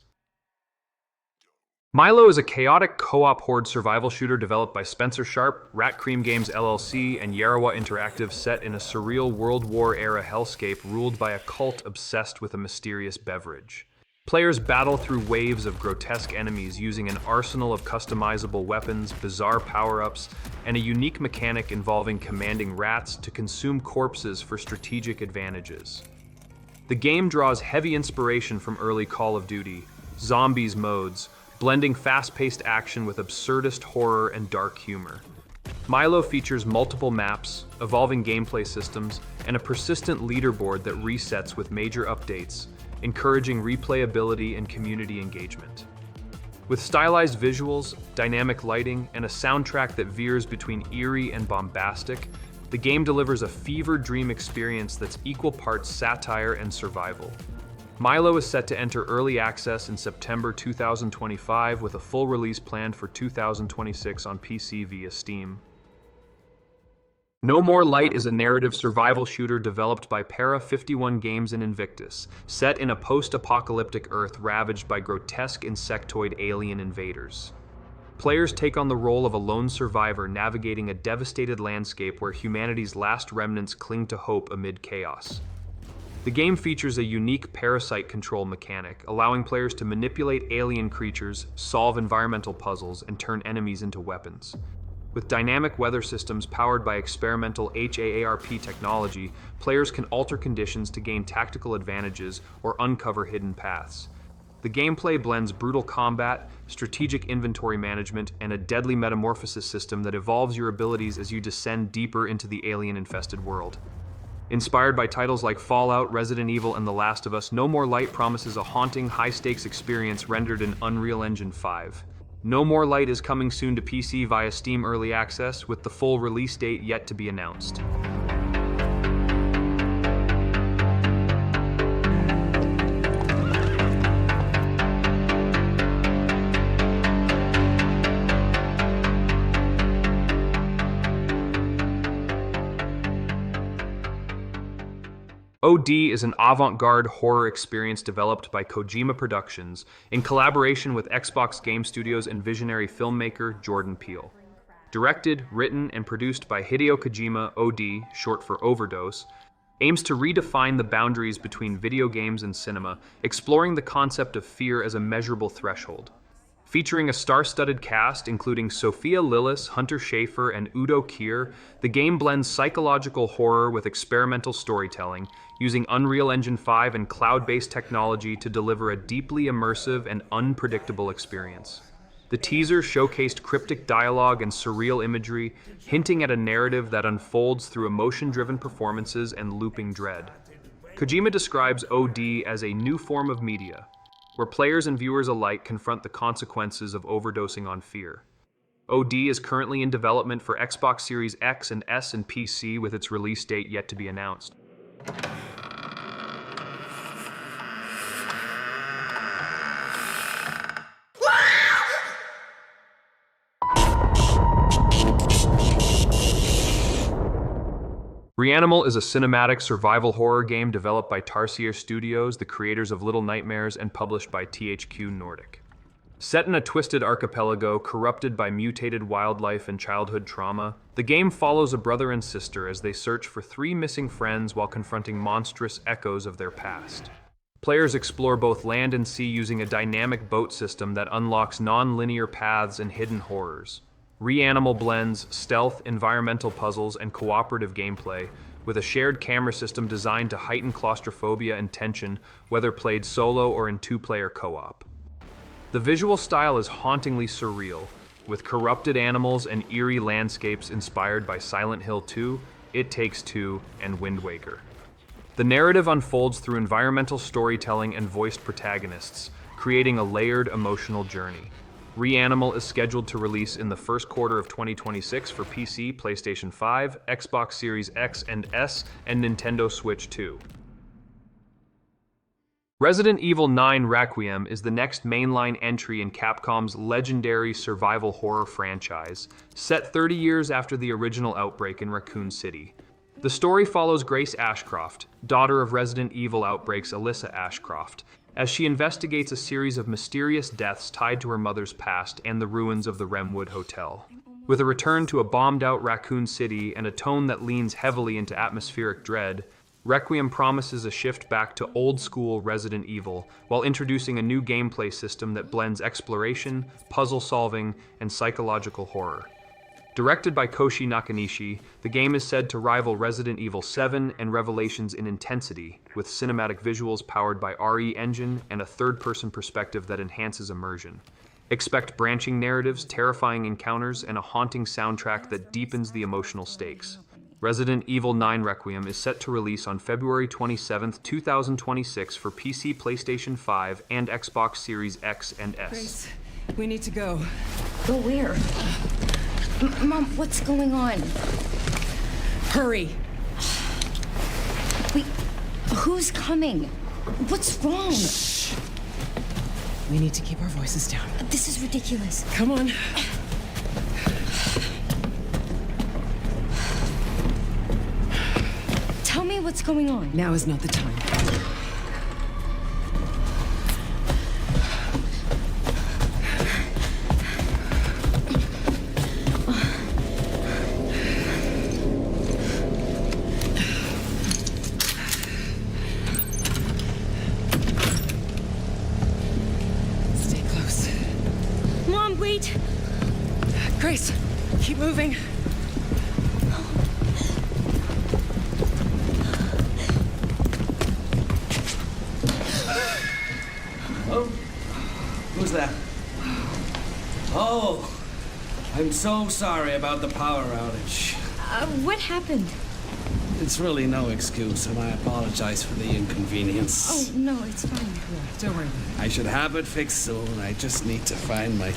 Speaker 1: Milo is a chaotic co-op horde survival shooter developed by Spencer Sharp, Rat Cream Games LLC, and Yarawa Interactive, set in a surreal World War-era hellscape ruled by a cult obsessed with a mysterious beverage. Players battle through waves of grotesque enemies using an arsenal of customizable weapons, bizarre power-ups, and a unique mechanic involving commanding rats to consume corpses for strategic advantages. The game draws heavy inspiration from early Call of Duty, Zombies modes, blending fast-paced action with absurdist horror and dark humor. Milo features multiple maps, evolving gameplay systems, and a persistent leaderboard that resets with major updates, encouraging replayability and community engagement. With stylized visuals, dynamic lighting, and a soundtrack that veers between eerie and bombastic, the game delivers a fever dream experience that's equal parts satire and survival. Milo is set to enter early access in September 2025 with a full release planned for 2026 on PC via Steam. No More Light is a narrative survival shooter developed by Para 51 Games and Invictus, set in a post-apocalyptic Earth ravaged by grotesque insectoid alien invaders. Players take on the role of a lone survivor navigating a devastated landscape where humanity's last remnants cling to hope amid chaos. The game features a unique parasite control mechanic, allowing players to manipulate alien creatures, solve environmental puzzles, and turn enemies into weapons. With dynamic weather systems powered by experimental HAARP technology, players can alter conditions to gain tactical advantages or uncover hidden paths. The gameplay blends brutal combat, strategic inventory management, and a deadly metamorphosis system that evolves your abilities as you descend deeper into the alien-infested world. Inspired by titles like Fallout, Resident Evil, and The Last of Us, No More Light promises a haunting, high-stakes experience rendered in Unreal Engine 5. No More Light is coming soon to PC via Steam Early Access, with the full release date yet to be announced. OD is an avant-garde horror experience developed by Kojima Productions in collaboration with Xbox Game Studios and visionary filmmaker Jordan Peele. Directed, written, and produced by Hideo Kojima, OD, short for Overdose, aims to redefine the boundaries between video games and cinema, exploring the concept of fear as a measurable threshold. Featuring a star-studded cast including Sophia Lillis, Hunter Schafer, and Udo Kier, the game blends psychological horror with experimental storytelling, using Unreal Engine 5 and cloud-based technology to deliver a deeply immersive and unpredictable experience. The teaser showcased cryptic dialogue and surreal imagery, hinting at a narrative that unfolds through emotion-driven performances and looping dread. Kojima describes OD as a new form of media, where players and viewers alike confront the consequences of overdosing on fear. OD is currently in development for Xbox Series X and S and PC, with its release date yet to be announced. Reanimal is a cinematic survival horror game developed by Tarsier Studios, the creators of Little Nightmares, and published by THQ Nordic. Set in a twisted archipelago corrupted by mutated wildlife and childhood trauma, the game follows a brother and sister as they search for three missing friends while confronting monstrous echoes of their past. Players explore both land and sea using a dynamic boat system that unlocks non-linear paths and hidden horrors. Reanimal blends stealth, environmental puzzles, and cooperative gameplay, with a shared camera system designed to heighten claustrophobia and tension, whether played solo or in two-player co-op. The visual style is hauntingly surreal, with corrupted animals and eerie landscapes inspired by Silent Hill 2, It Takes Two, and Wind Waker. The narrative unfolds through environmental storytelling and voiced protagonists, creating a layered emotional journey. Reanimal is scheduled to release in the first quarter of 2026 for PC, PlayStation 5, Xbox Series X and S, and Nintendo Switch 2. Resident Evil 9 Requiem is the next mainline entry in Capcom's legendary survival horror franchise, set 30 years after the original outbreak in Raccoon City. The story follows Grace Ashcroft, daughter of Resident Evil Outbreak's Alyssa Ashcroft, as she investigates a series of mysterious deaths tied to her mother's past and the ruins of the Remwood Hotel. With a return to a bombed-out Raccoon City and a tone that leans heavily into atmospheric dread, Requiem promises a shift back to old-school Resident Evil, while introducing a new gameplay system that blends exploration, puzzle-solving, and psychological horror. Directed by Koshi Nakanishi, the game is said to rival Resident Evil 7 and Revelations in intensity, with cinematic visuals powered by RE Engine and a third-person perspective that enhances immersion. Expect branching narratives, terrifying encounters, and a haunting soundtrack that deepens the emotional stakes. Resident Evil 9 Requiem is set to release on February 27, 2026 for PC, PlayStation 5, and Xbox Series X and S.
Speaker 4: Grace, we need to go.
Speaker 9: Go where? Mom, what's going on?
Speaker 4: Hurry.
Speaker 9: Wait, who's coming?
Speaker 4: What's wrong? Shh. We need to keep our voices down.
Speaker 12: This is ridiculous.
Speaker 4: Come on.
Speaker 12: Tell me what's going on.
Speaker 4: Now is not the time. Stay close.
Speaker 12: Mom, wait.
Speaker 4: Grace, keep moving.
Speaker 14: Who's that? Oh, I'm so sorry about the power outage.
Speaker 12: What happened?
Speaker 14: It's really no excuse, and I apologize for the inconvenience.
Speaker 12: Oh, no, it's fine.
Speaker 4: Yeah, don't worry about it.
Speaker 14: I should have it fixed soon. I just need to find my...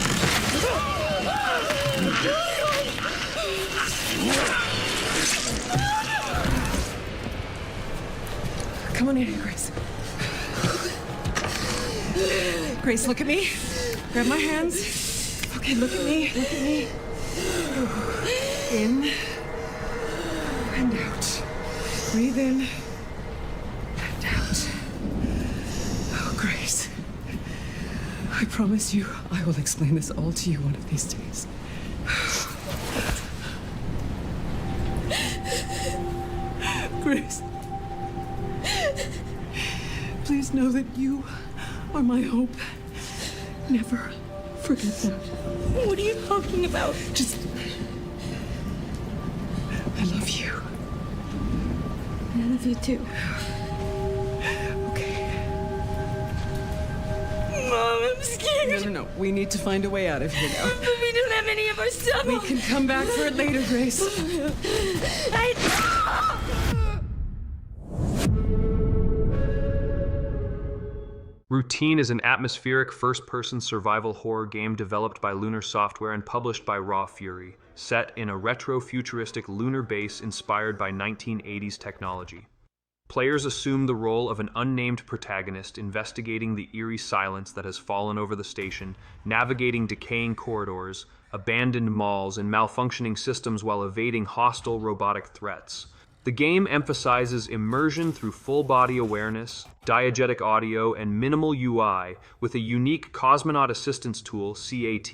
Speaker 4: Come on in, Grace. Grace, look at me. Grab my hands. Okay, look at me. Look at me. In and out. Breathe in and out. Oh, Grace. I promise you, I will explain this all to you one of these days. Grace. Please know that you are my hope. Never forget that.
Speaker 12: What are you talking about?
Speaker 4: Just... I love you.
Speaker 12: I love you too.
Speaker 4: Okay.
Speaker 12: Mom, I'm scared.
Speaker 4: No. We need to find a way out of here now.
Speaker 12: But we don't have any of our stuff.
Speaker 4: We can come back for it later, Grace.
Speaker 1: Routine is an atmospheric first-person survival horror game developed by Lunar Software and published by Raw Fury, set in a retro-futuristic lunar base inspired by 1980s technology. Players assume the role of an unnamed protagonist investigating the eerie silence that has fallen over the station, navigating decaying corridors, abandoned malls, and malfunctioning systems while evading hostile robotic threats. The game emphasizes immersion through full-body awareness, diegetic audio, and minimal UI, with a unique Cosmonaut Assistance Tool, CAT,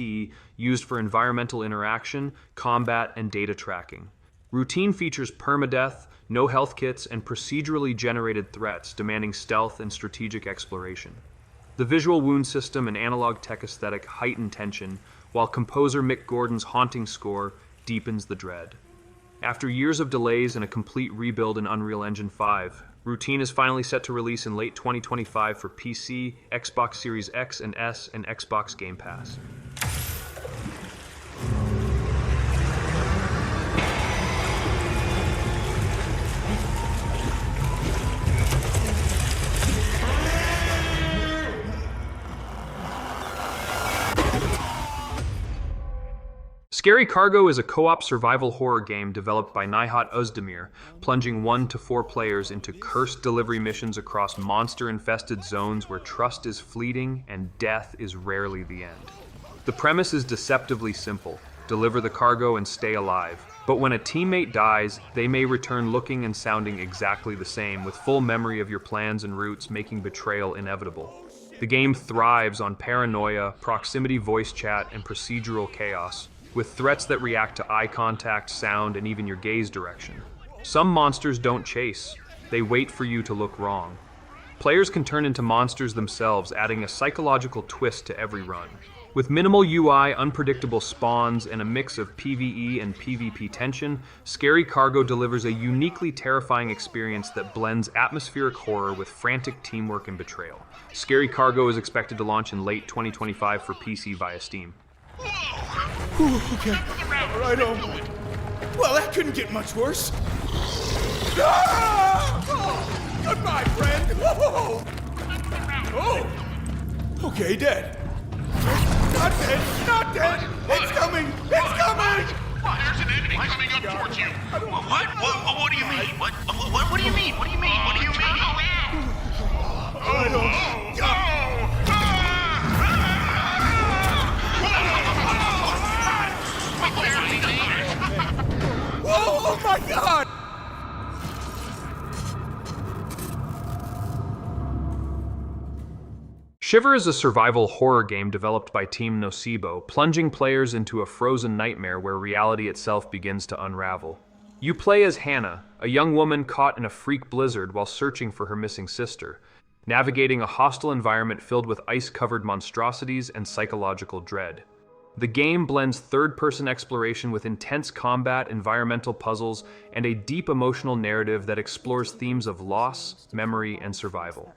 Speaker 1: used for environmental interaction, combat, and data tracking. Routine features permadeath, no health kits, and procedurally generated threats demanding stealth and strategic exploration. The visual wound system and analog tech aesthetic heighten tension, while composer Mick Gordon's haunting score deepens the dread. After years of delays and a complete rebuild in Unreal Engine 5, Routine is finally set to release in late 2025 for PC, Xbox Series X and S, and Xbox Game Pass. Scary Cargo is a co-op survival horror game developed by Nihat Özdemir, plunging 1 to 4 players into cursed delivery missions across monster-infested zones where trust is fleeting and death is rarely the end. The premise is deceptively simple: deliver the cargo and stay alive. But when a teammate dies, they may return looking and sounding exactly the same, with full memory of your plans and routes, making betrayal inevitable. The game thrives on paranoia, proximity voice chat, and procedural chaos, with threats that react to eye contact, sound, and even your gaze direction. Some monsters don't chase, they wait for you to look wrong. Players can turn into monsters themselves, adding a psychological twist to every run. With minimal UI, unpredictable spawns, and a mix of PvE and PvP tension, Scary Cargo delivers a uniquely terrifying experience that blends atmospheric horror with frantic teamwork and betrayal. Scary Cargo is expected to launch in late 2025 for PC via Steam.
Speaker 13: Okay, right on. Well, that couldn't get much worse. Ah! Oh, goodbye, friend. Whoa! Oh, okay, dead. Not dead, not dead. It's coming, it's coming.
Speaker 17: There's an enemy coming up towards you. What? What do you mean? What do you mean? What do you mean? What do you mean?
Speaker 1: Shiver is a survival horror game developed by Team Nocebo, plunging players into a frozen nightmare where reality itself begins to unravel. You play as Hannah, a young woman caught in a freak blizzard while searching for her missing sister, navigating a hostile environment filled with ice-covered monstrosities and psychological dread. The game blends third-person exploration with intense combat, environmental puzzles, and a deep emotional narrative that explores themes of loss, memory, and survival.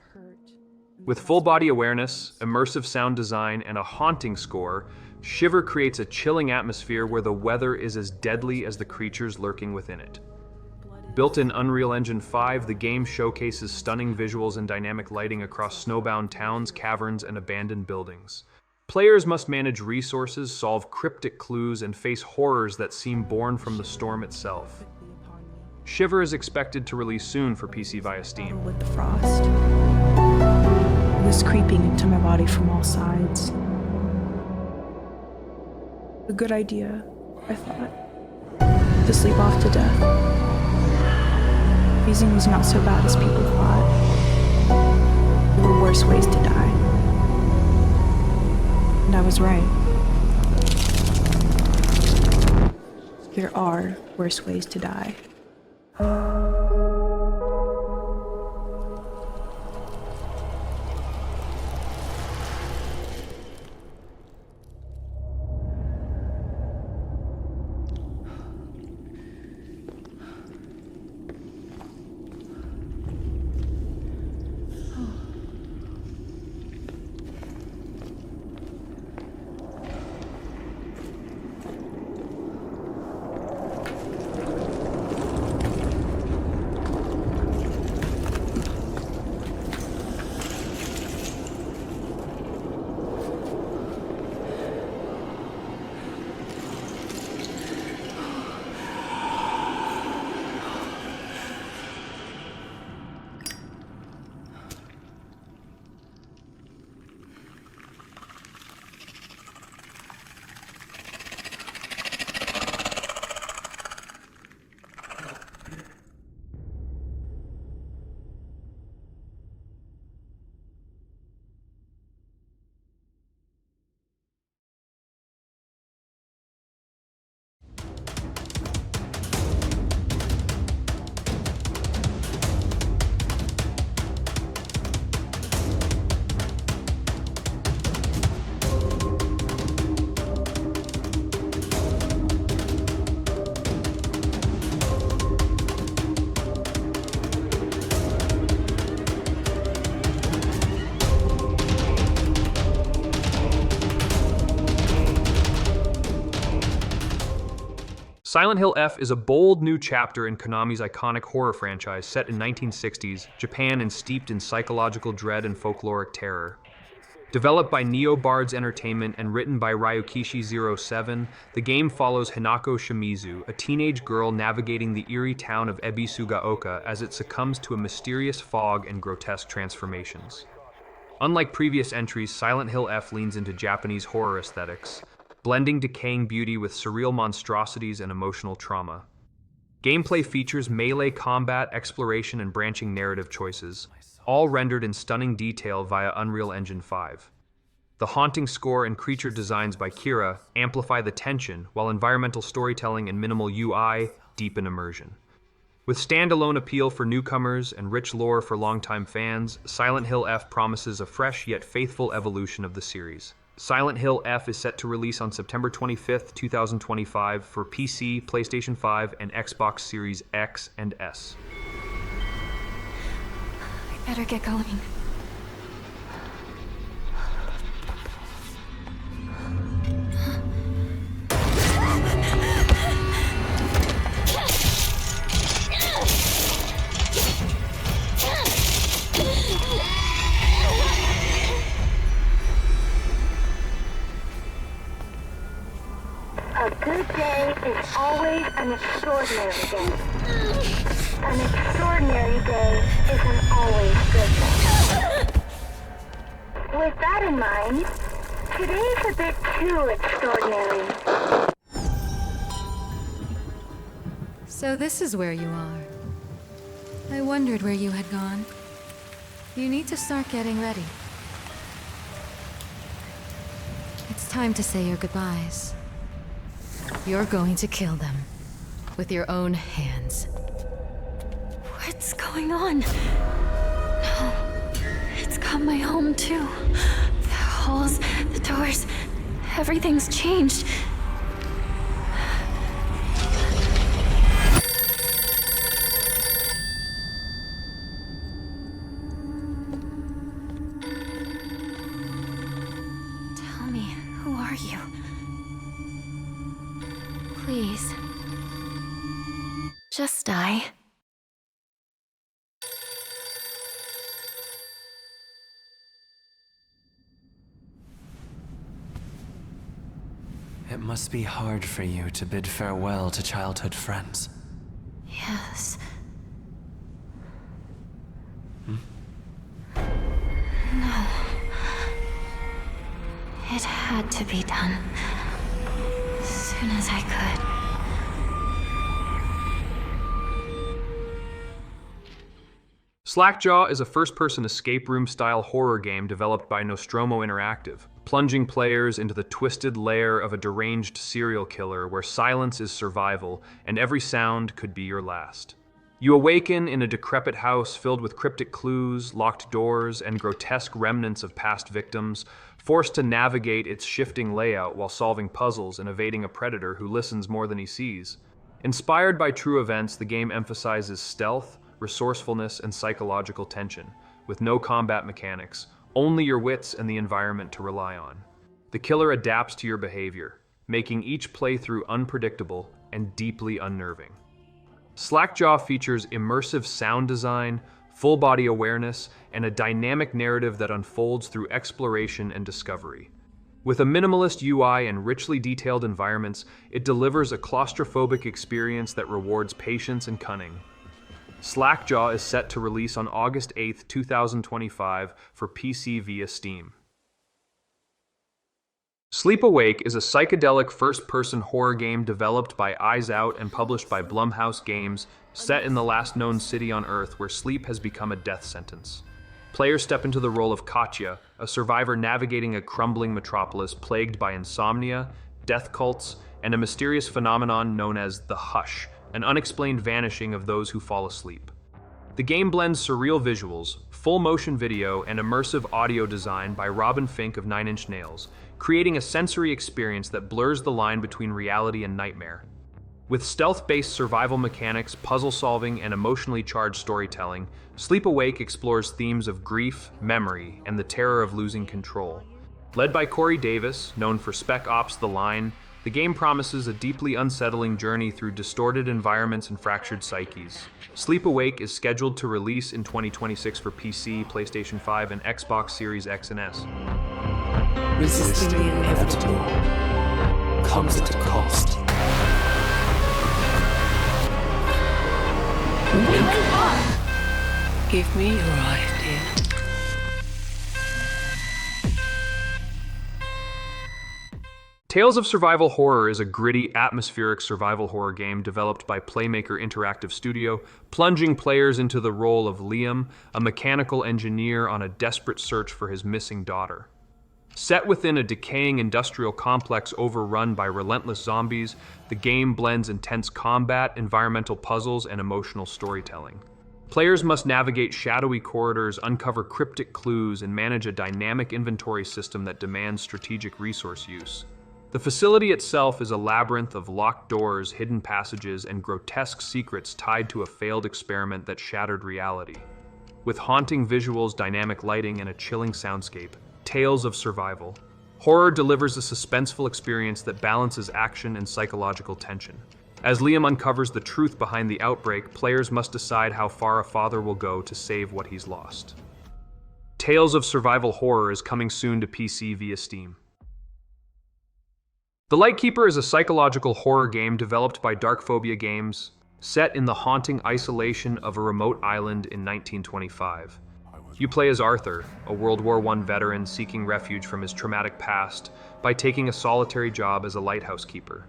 Speaker 1: With full-body awareness, immersive sound design, and a haunting score, Shiver creates a chilling atmosphere where the weather is as deadly as the creatures lurking within it. Built in Unreal Engine 5, the game showcases stunning visuals and dynamic lighting across snowbound towns, caverns, and abandoned buildings. Players must manage resources, solve cryptic clues, and face horrors that seem born from the storm itself. Shiver is expected to release soon for PC via Steam.
Speaker 18: With the frost. It was creeping into my body from all sides. A good idea, I thought. To sleep off to death. Freezing was not so bad as people thought. There were worse ways to die. And I was right. There are worse ways to die.
Speaker 1: Silent Hill F is a bold new chapter in Konami's iconic horror franchise set in 1960s Japan and steeped in psychological dread and folkloric terror. Developed by Neobards Entertainment and written by Ryukishi07, the game follows Hinako Shimizu, a teenage girl navigating the eerie town of Ebisugaoka as it succumbs to a mysterious fog and grotesque transformations. Unlike previous entries, Silent Hill F leans into Japanese horror aesthetics, blending decaying beauty with surreal monstrosities and emotional trauma. Gameplay features melee combat, exploration, and branching narrative choices, all rendered in stunning detail via Unreal Engine 5. The haunting score and creature designs by Kira amplify the tension, while environmental storytelling and minimal UI deepen immersion. With standalone appeal for newcomers and rich lore for longtime fans, Silent Hill F promises a fresh yet faithful evolution of the series. Silent Hill F is set to release on September 25th, 2025 for PC, PlayStation 5, and Xbox Series X and S.
Speaker 12: I better get going.
Speaker 15: A good day is always an extraordinary day. An extraordinary day is an always good day. With that in mind, today's a bit too extraordinary.
Speaker 19: So this is where you are. I wondered where you had gone. You need to start getting ready. time to say your goodbyes. You're going to kill them with your own hands.
Speaker 12: What's going on? No. It's got my home too. The halls, the doors, everything's changed. Tell me, who are you? Please. Just die.
Speaker 20: It must be hard for you to bid farewell to childhood friends.
Speaker 12: Yes.
Speaker 20: Hmm?
Speaker 12: No. It had to be done. As soon as I could.
Speaker 1: Slackjaw is a first-person escape room-style horror game developed by Nostromo Interactive, plunging players into the twisted lair of a deranged serial killer where silence is survival and every sound could be your last. You awaken in a decrepit house filled with cryptic clues, locked doors, and grotesque remnants of past victims, forced to navigate its shifting layout while solving puzzles and evading a predator who listens more than he sees. Inspired by true events, the game emphasizes stealth, resourcefulness, and psychological tension, with no combat mechanics, only your wits and the environment to rely on. The killer adapts to your behavior, making each playthrough unpredictable and deeply unnerving. Slackjaw features immersive sound design, full-body awareness, and a dynamic narrative that unfolds through exploration and discovery. With a minimalist UI and richly detailed environments, it delivers a claustrophobic experience that rewards patience and cunning. Slackjaw is set to release on August 8, 2025 for PC via Steam. Sleep Awake is a psychedelic first-person horror game developed by Eyes Out and published by Blumhouse Games, set in the last known city on Earth where sleep has become a death sentence. Players step into the role of Katya, a survivor navigating a crumbling metropolis plagued by insomnia, death cults, and a mysterious phenomenon known as the Hush, an unexplained vanishing of those who fall asleep. The game blends surreal visuals, full-motion video, and immersive audio design by Robin Fink of Nine Inch Nails, creating a sensory experience that blurs the line between reality and nightmare. With stealth-based survival mechanics, puzzle-solving, and emotionally charged storytelling, Sleep Awake explores themes of grief, memory, and the terror of losing control. Led by Corey Davis, known for Spec Ops: The Line, the game promises a deeply unsettling journey through distorted environments and fractured psyches. Sleep Awake is scheduled to release in 2026 for PC, PlayStation 5, and Xbox Series X and S.
Speaker 20: Resisting the inevitable comes at a cost.
Speaker 11: Give me your idea.
Speaker 1: Tales of Survival Horror is a gritty, atmospheric survival horror game developed by Playmaker Interactive Studio, plunging players into the role of Liam, a mechanical engineer on a desperate search for his missing daughter. Set within a decaying industrial complex overrun by relentless zombies, the game blends intense combat, environmental puzzles, and emotional storytelling. Players must navigate shadowy corridors, uncover cryptic clues, and manage a dynamic inventory system that demands strategic resource use. The facility itself is a labyrinth of locked doors, hidden passages, and grotesque secrets tied to a failed experiment that shattered reality. With haunting visuals, dynamic lighting, and a chilling soundscape, Tales of Survival Horror delivers a suspenseful experience that balances action and psychological tension. As Liam uncovers the truth behind the outbreak, players must decide how far a father will go to save what he's lost. Tales of Survival Horror is coming soon to PC via Steam. The Lightkeeper is a psychological horror game developed by Darkphobia Games, set in the haunting isolation of a remote island in 1925. You play as Arthur, a World War I veteran seeking refuge from his traumatic past by taking a solitary job as a lighthouse keeper.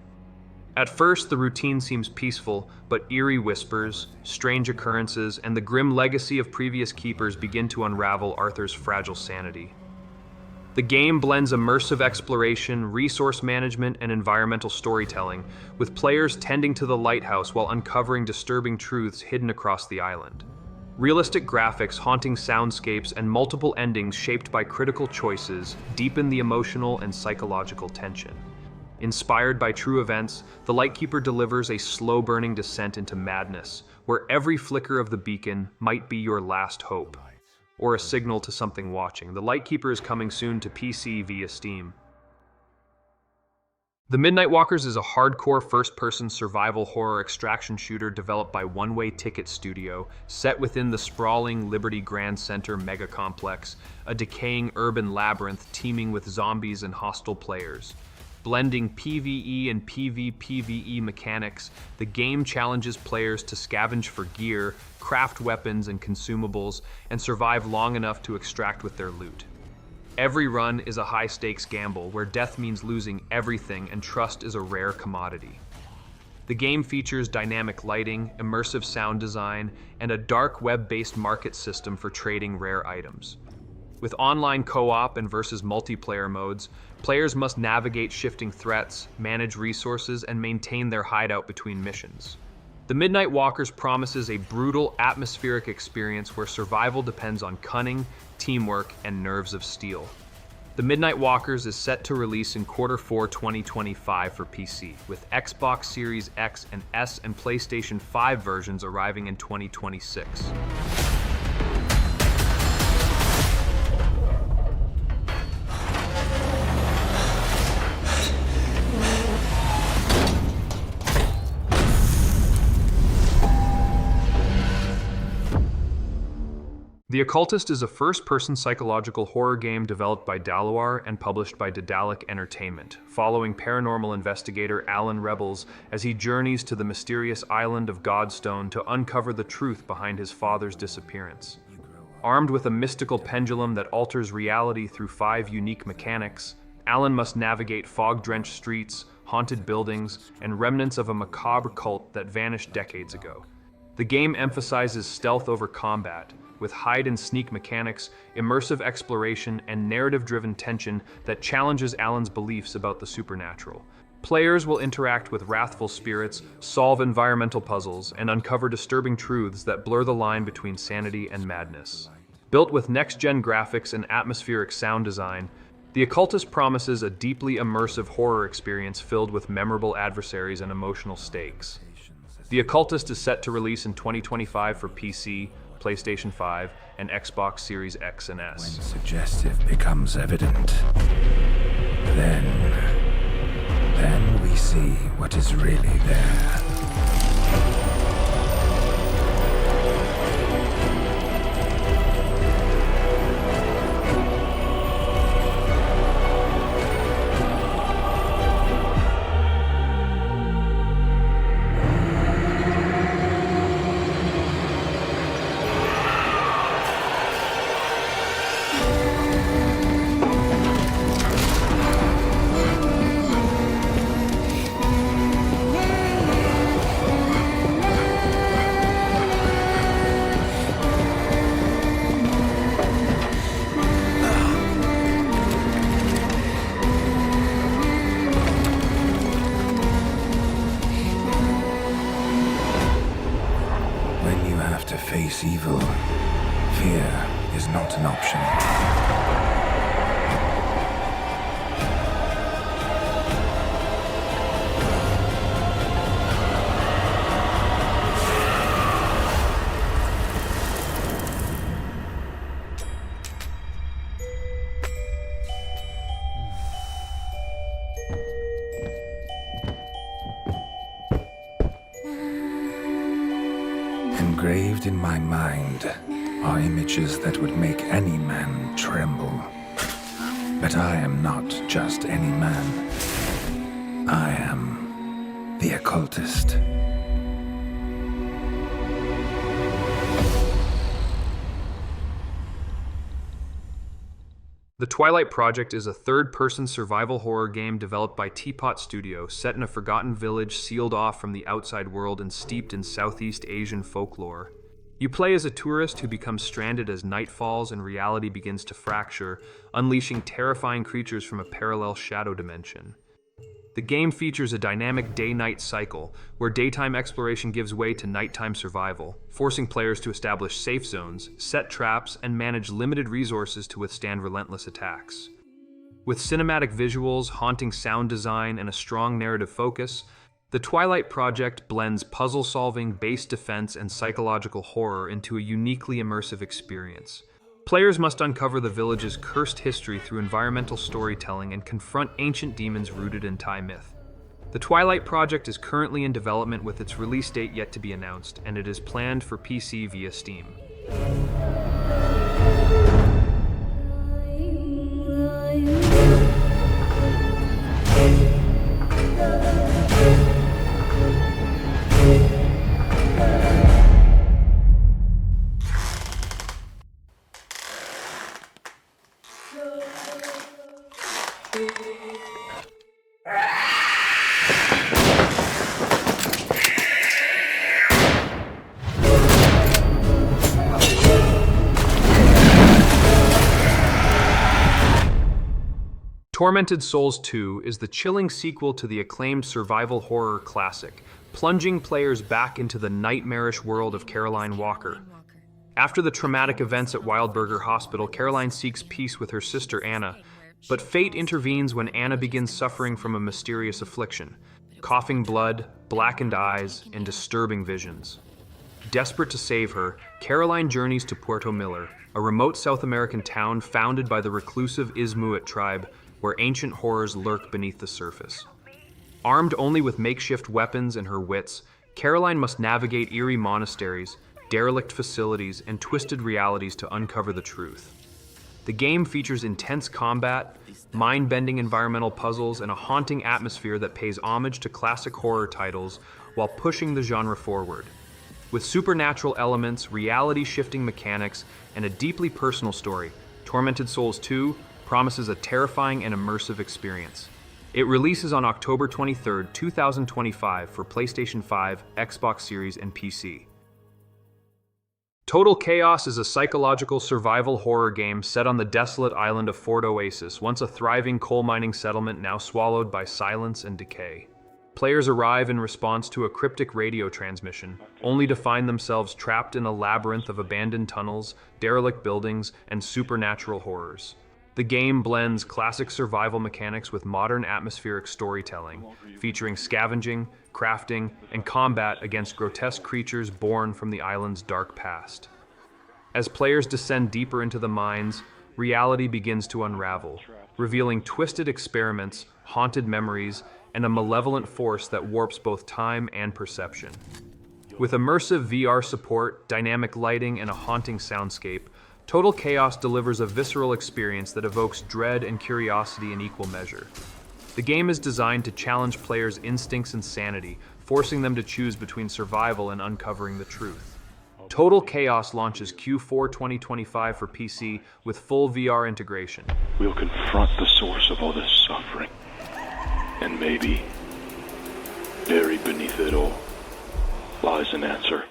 Speaker 1: At first, the routine seems peaceful, but eerie whispers, strange occurrences, and the grim legacy of previous keepers begin to unravel Arthur's fragile sanity. The game blends immersive exploration, resource management, and environmental storytelling, with players tending to the lighthouse while uncovering disturbing truths hidden across the island. Realistic graphics, haunting soundscapes, and multiple endings shaped by critical choices deepen the emotional and psychological tension. Inspired by true events, the Lightkeeper delivers a slow-burning descent into madness, where every flicker of the beacon might be your last hope, or a signal to something watching. The Lightkeeper is coming soon to PC via Steam. The Midnight Walkers is a hardcore first-person survival horror extraction shooter developed by One Way Ticket Studio, set within the sprawling Liberty Grand Center mega complex, a decaying urban labyrinth teeming with zombies and hostile players. Blending PvE and PvPvE mechanics, the game challenges players to scavenge for gear, craft weapons and consumables, and survive long enough to extract with their loot. Every run is a high-stakes gamble where death means losing everything and trust is a rare commodity. The game features dynamic lighting, immersive sound design, and a dark web-based market system for trading rare items. With online co-op and versus multiplayer modes, players must navigate shifting threats, manage resources, and maintain their hideout between missions. The Midnight Walkers promises a brutal, atmospheric experience where survival depends on cunning, teamwork, and nerves of steel. The Midnight Walkers is set to release in Q4 2025 for PC, with Xbox Series X and S and PlayStation 5 versions arriving in 2026. The Occultist is a first-person psychological horror game developed by Valor and published by Daedalic Entertainment, following paranormal investigator Alan Rebels as he journeys to the mysterious island of Godstone to uncover the truth behind his father's disappearance. Armed with a mystical pendulum that alters reality through 5 unique mechanics, Alan must navigate fog-drenched streets, haunted buildings, and remnants of a macabre cult that vanished decades ago. The game emphasizes stealth over combat, with hide-and-sneak mechanics, immersive exploration, and narrative-driven tension that challenges Alan's beliefs about the supernatural. Players will interact with wrathful spirits, solve environmental puzzles, and uncover disturbing truths that blur the line between sanity and madness. Built with next-gen graphics and atmospheric sound design, The Occultist promises a deeply immersive horror experience filled with memorable adversaries and emotional stakes. The Occultist is set to release in 2025 for PC, PlayStation 5, and Xbox Series X and S.
Speaker 5: When suggestive becomes evident, then we see what is really there. Face evil, fear is not an option. Engraved in my mind are images that would make any man tremble. But I am not just any man. I am the Occultist.
Speaker 1: The Twilight Project is a third-person survival horror game developed by Teapot Studio, set in a forgotten village sealed off from the outside world and steeped in Southeast Asian folklore. You play as a tourist who becomes stranded as night falls and reality begins to fracture, unleashing terrifying creatures from a parallel shadow dimension. The game features a dynamic day-night cycle, where daytime exploration gives way to nighttime survival, forcing players to establish safe zones, set traps, and manage limited resources to withstand relentless attacks. With cinematic visuals, haunting sound design, and a strong narrative focus, the Twilight Project blends puzzle-solving, base defense, and psychological horror into a uniquely immersive experience. Players must uncover the village's cursed history through environmental storytelling and confront ancient demons rooted in Thai myth. The Twilight Project is currently in development with its release date yet to be announced, and it is planned for PC via Steam. Tormented Souls 2 is the chilling sequel to the acclaimed survival horror classic, plunging players back into the nightmarish world of Caroline Walker. After the traumatic events at Wildberger Hospital, Caroline seeks peace with her sister Anna, but fate intervenes when Anna begins suffering from a mysterious affliction: coughing blood, blackened eyes, and disturbing visions. Desperate to save her, Caroline journeys to Puerto Miller, a remote South American town founded by the reclusive Ismuit tribe, where ancient horrors lurk beneath the surface. Armed only with makeshift weapons and her wits, Caroline must navigate eerie monasteries, derelict facilities, and twisted realities to uncover the truth. The game features intense combat, mind-bending environmental puzzles, and a haunting atmosphere that pays homage to classic horror titles while pushing the genre forward. With supernatural elements, reality-shifting mechanics, and a deeply personal story, Tormented Souls 2 promises a terrifying and immersive experience. It releases on October 23, 2025 for PlayStation 5, Xbox Series, and PC. Total Chaos is a psychological survival horror game set on the desolate island of Fort Oasis, once a thriving coal mining settlement now swallowed by silence and decay. Players arrive in response to a cryptic radio transmission, only to find themselves trapped in a labyrinth of abandoned tunnels, derelict buildings, and supernatural horrors. The game blends classic survival mechanics with modern atmospheric storytelling, featuring scavenging, crafting, and combat against grotesque creatures born from the island's dark past. As players descend deeper into the mines, reality begins to unravel, revealing twisted experiments, haunted memories, and a malevolent force that warps both time and perception. With immersive VR support, dynamic lighting, and a haunting soundscape, Total Chaos delivers a visceral experience that evokes dread and curiosity in equal measure. The game is designed to challenge players' instincts and sanity, forcing them to choose between survival and uncovering the truth. Total Chaos launches Q4 2025 for PC with full VR integration.
Speaker 21: We'll confront the source of all this suffering. And maybe, buried beneath it all, lies an answer.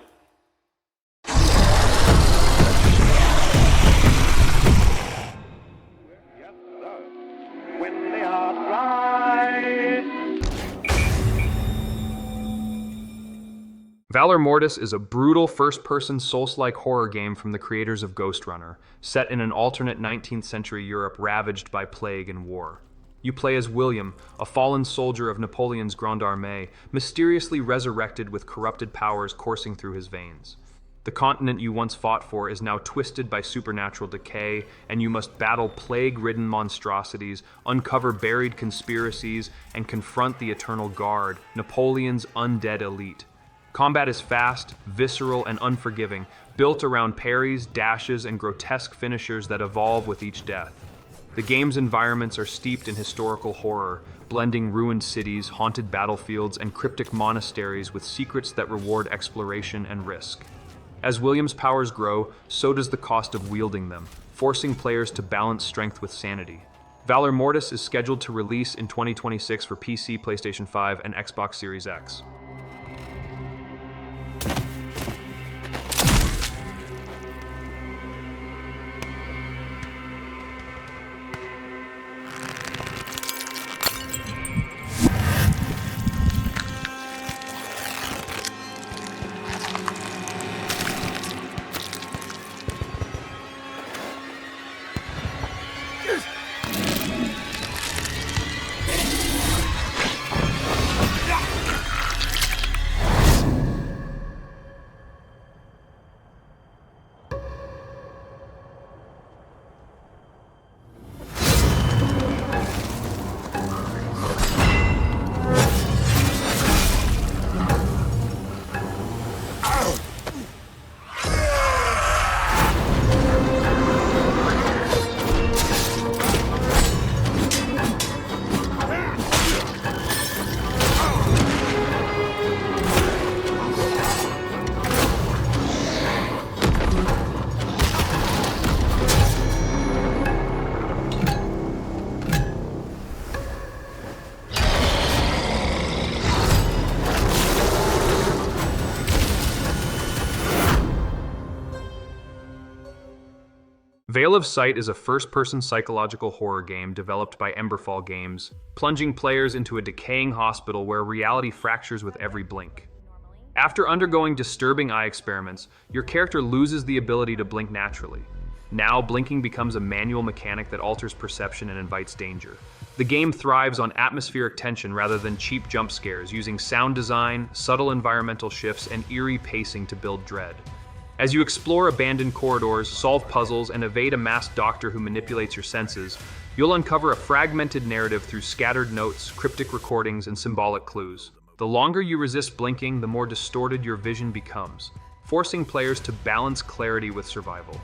Speaker 1: Valor Mortis is a brutal first-person Souls-like horror game from the creators of Ghost Runner, set in an alternate 19th century Europe ravaged by plague and war. You play as William, a fallen soldier of Napoleon's Grande Armée, mysteriously resurrected with corrupted powers coursing through his veins. The continent you once fought for is now twisted by supernatural decay, and you must battle plague-ridden monstrosities, uncover buried conspiracies, and confront the Eternal Guard, Napoleon's undead elite. Combat is fast, visceral, and unforgiving, built around parries, dashes, and grotesque finishers that evolve with each death. The game's environments are steeped in historical horror, blending ruined cities, haunted battlefields, and cryptic monasteries with secrets that reward exploration and risk. As William's powers grow, so does the cost of wielding them, forcing players to balance strength with sanity. Valor Mortis is scheduled to release in 2026 for PC, PlayStation 5, and Xbox Series X. Veil of Sight is a first-person psychological horror game developed by Emberfall Games, plunging players into a decaying hospital where reality fractures with every blink. After undergoing disturbing eye experiments, your character loses the ability to blink naturally. Now, blinking becomes a manual mechanic that alters perception and invites danger. The game thrives on atmospheric tension rather than cheap jump scares, using sound design, subtle environmental shifts, and eerie pacing to build dread. As you explore abandoned corridors, solve puzzles, and evade a masked doctor who manipulates your senses, you'll uncover a fragmented narrative through scattered notes, cryptic recordings, and symbolic clues. The longer you resist blinking, the more distorted your vision becomes, forcing players to balance clarity with survival.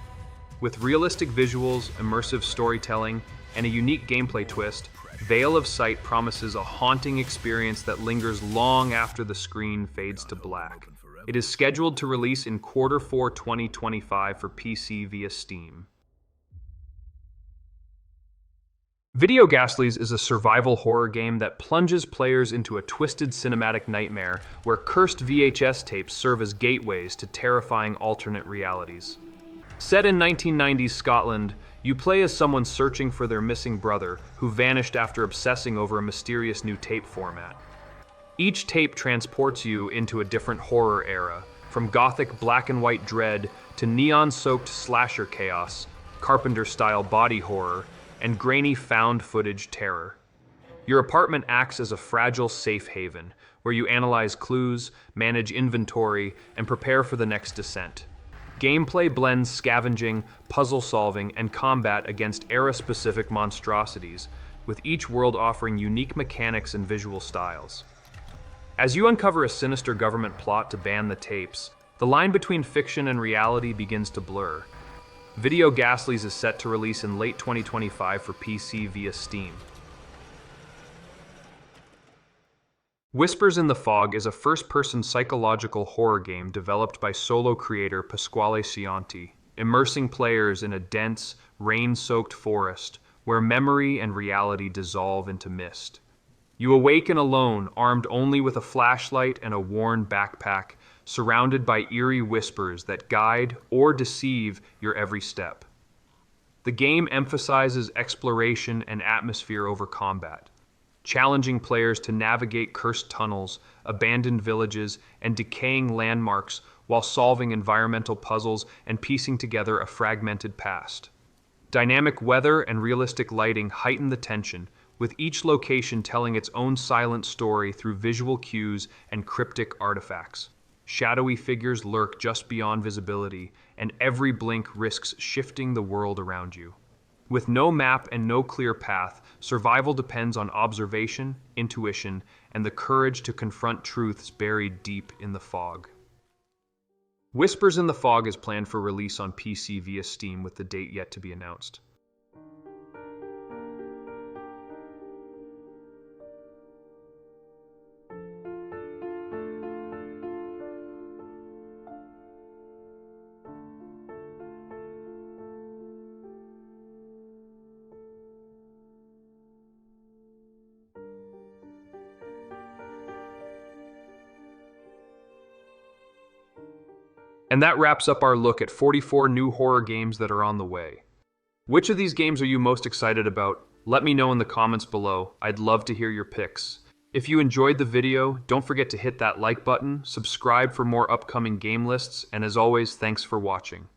Speaker 1: With realistic visuals, immersive storytelling, and a unique gameplay twist, Veil of Sight promises a haunting experience that lingers long after the screen fades to black. It is scheduled to release in Q4 2025 for PC via Steam. Video Ghastlies is a survival horror game that plunges players into a twisted cinematic nightmare where cursed VHS tapes serve as gateways to terrifying alternate realities. Set in 1990s Scotland, you play as someone searching for their missing brother who vanished after obsessing over a mysterious new tape format. Each tape transports you into a different horror era, from gothic black and white dread to neon-soaked slasher chaos, Carpenter-style body horror, and grainy found footage terror. Your apartment acts as a fragile safe haven, where you analyze clues, manage inventory, and prepare for the next descent. Gameplay blends scavenging, puzzle solving, and combat against era-specific monstrosities, with each world offering unique mechanics and visual styles. As you uncover a sinister government plot to ban the tapes, the line between fiction and reality begins to blur. Video Ghastlies is set to release in late 2025 for PC via Steam. Whispers in the Fog is a first-person psychological horror game developed by solo creator Pasquale Cianti, immersing players in a dense, rain-soaked forest where memory and reality dissolve into mist. You awaken alone, armed only with a flashlight and a worn backpack, surrounded by eerie whispers that guide or deceive your every step. The game emphasizes exploration and atmosphere over combat, challenging players to navigate cursed tunnels, abandoned villages, and decaying landmarks while solving environmental puzzles and piecing together a fragmented past. Dynamic weather and realistic lighting heighten the tension, with each location telling its own silent story through visual cues and cryptic artifacts. Shadowy figures lurk just beyond visibility, and every blink risks shifting the world around you. With no map and no clear path, survival depends on observation, intuition, and the courage to confront truths buried deep in the fog. Whispers in the Fog is planned for release on PC via Steam with the date yet to be announced. And that wraps up our look at 44 new horror games that are on the way. Which of these games are you most excited about? Let me know in the comments below. I'd love to hear your picks. If you enjoyed the video, don't forget to hit that like button, subscribe for more upcoming game lists, and as always, thanks for watching.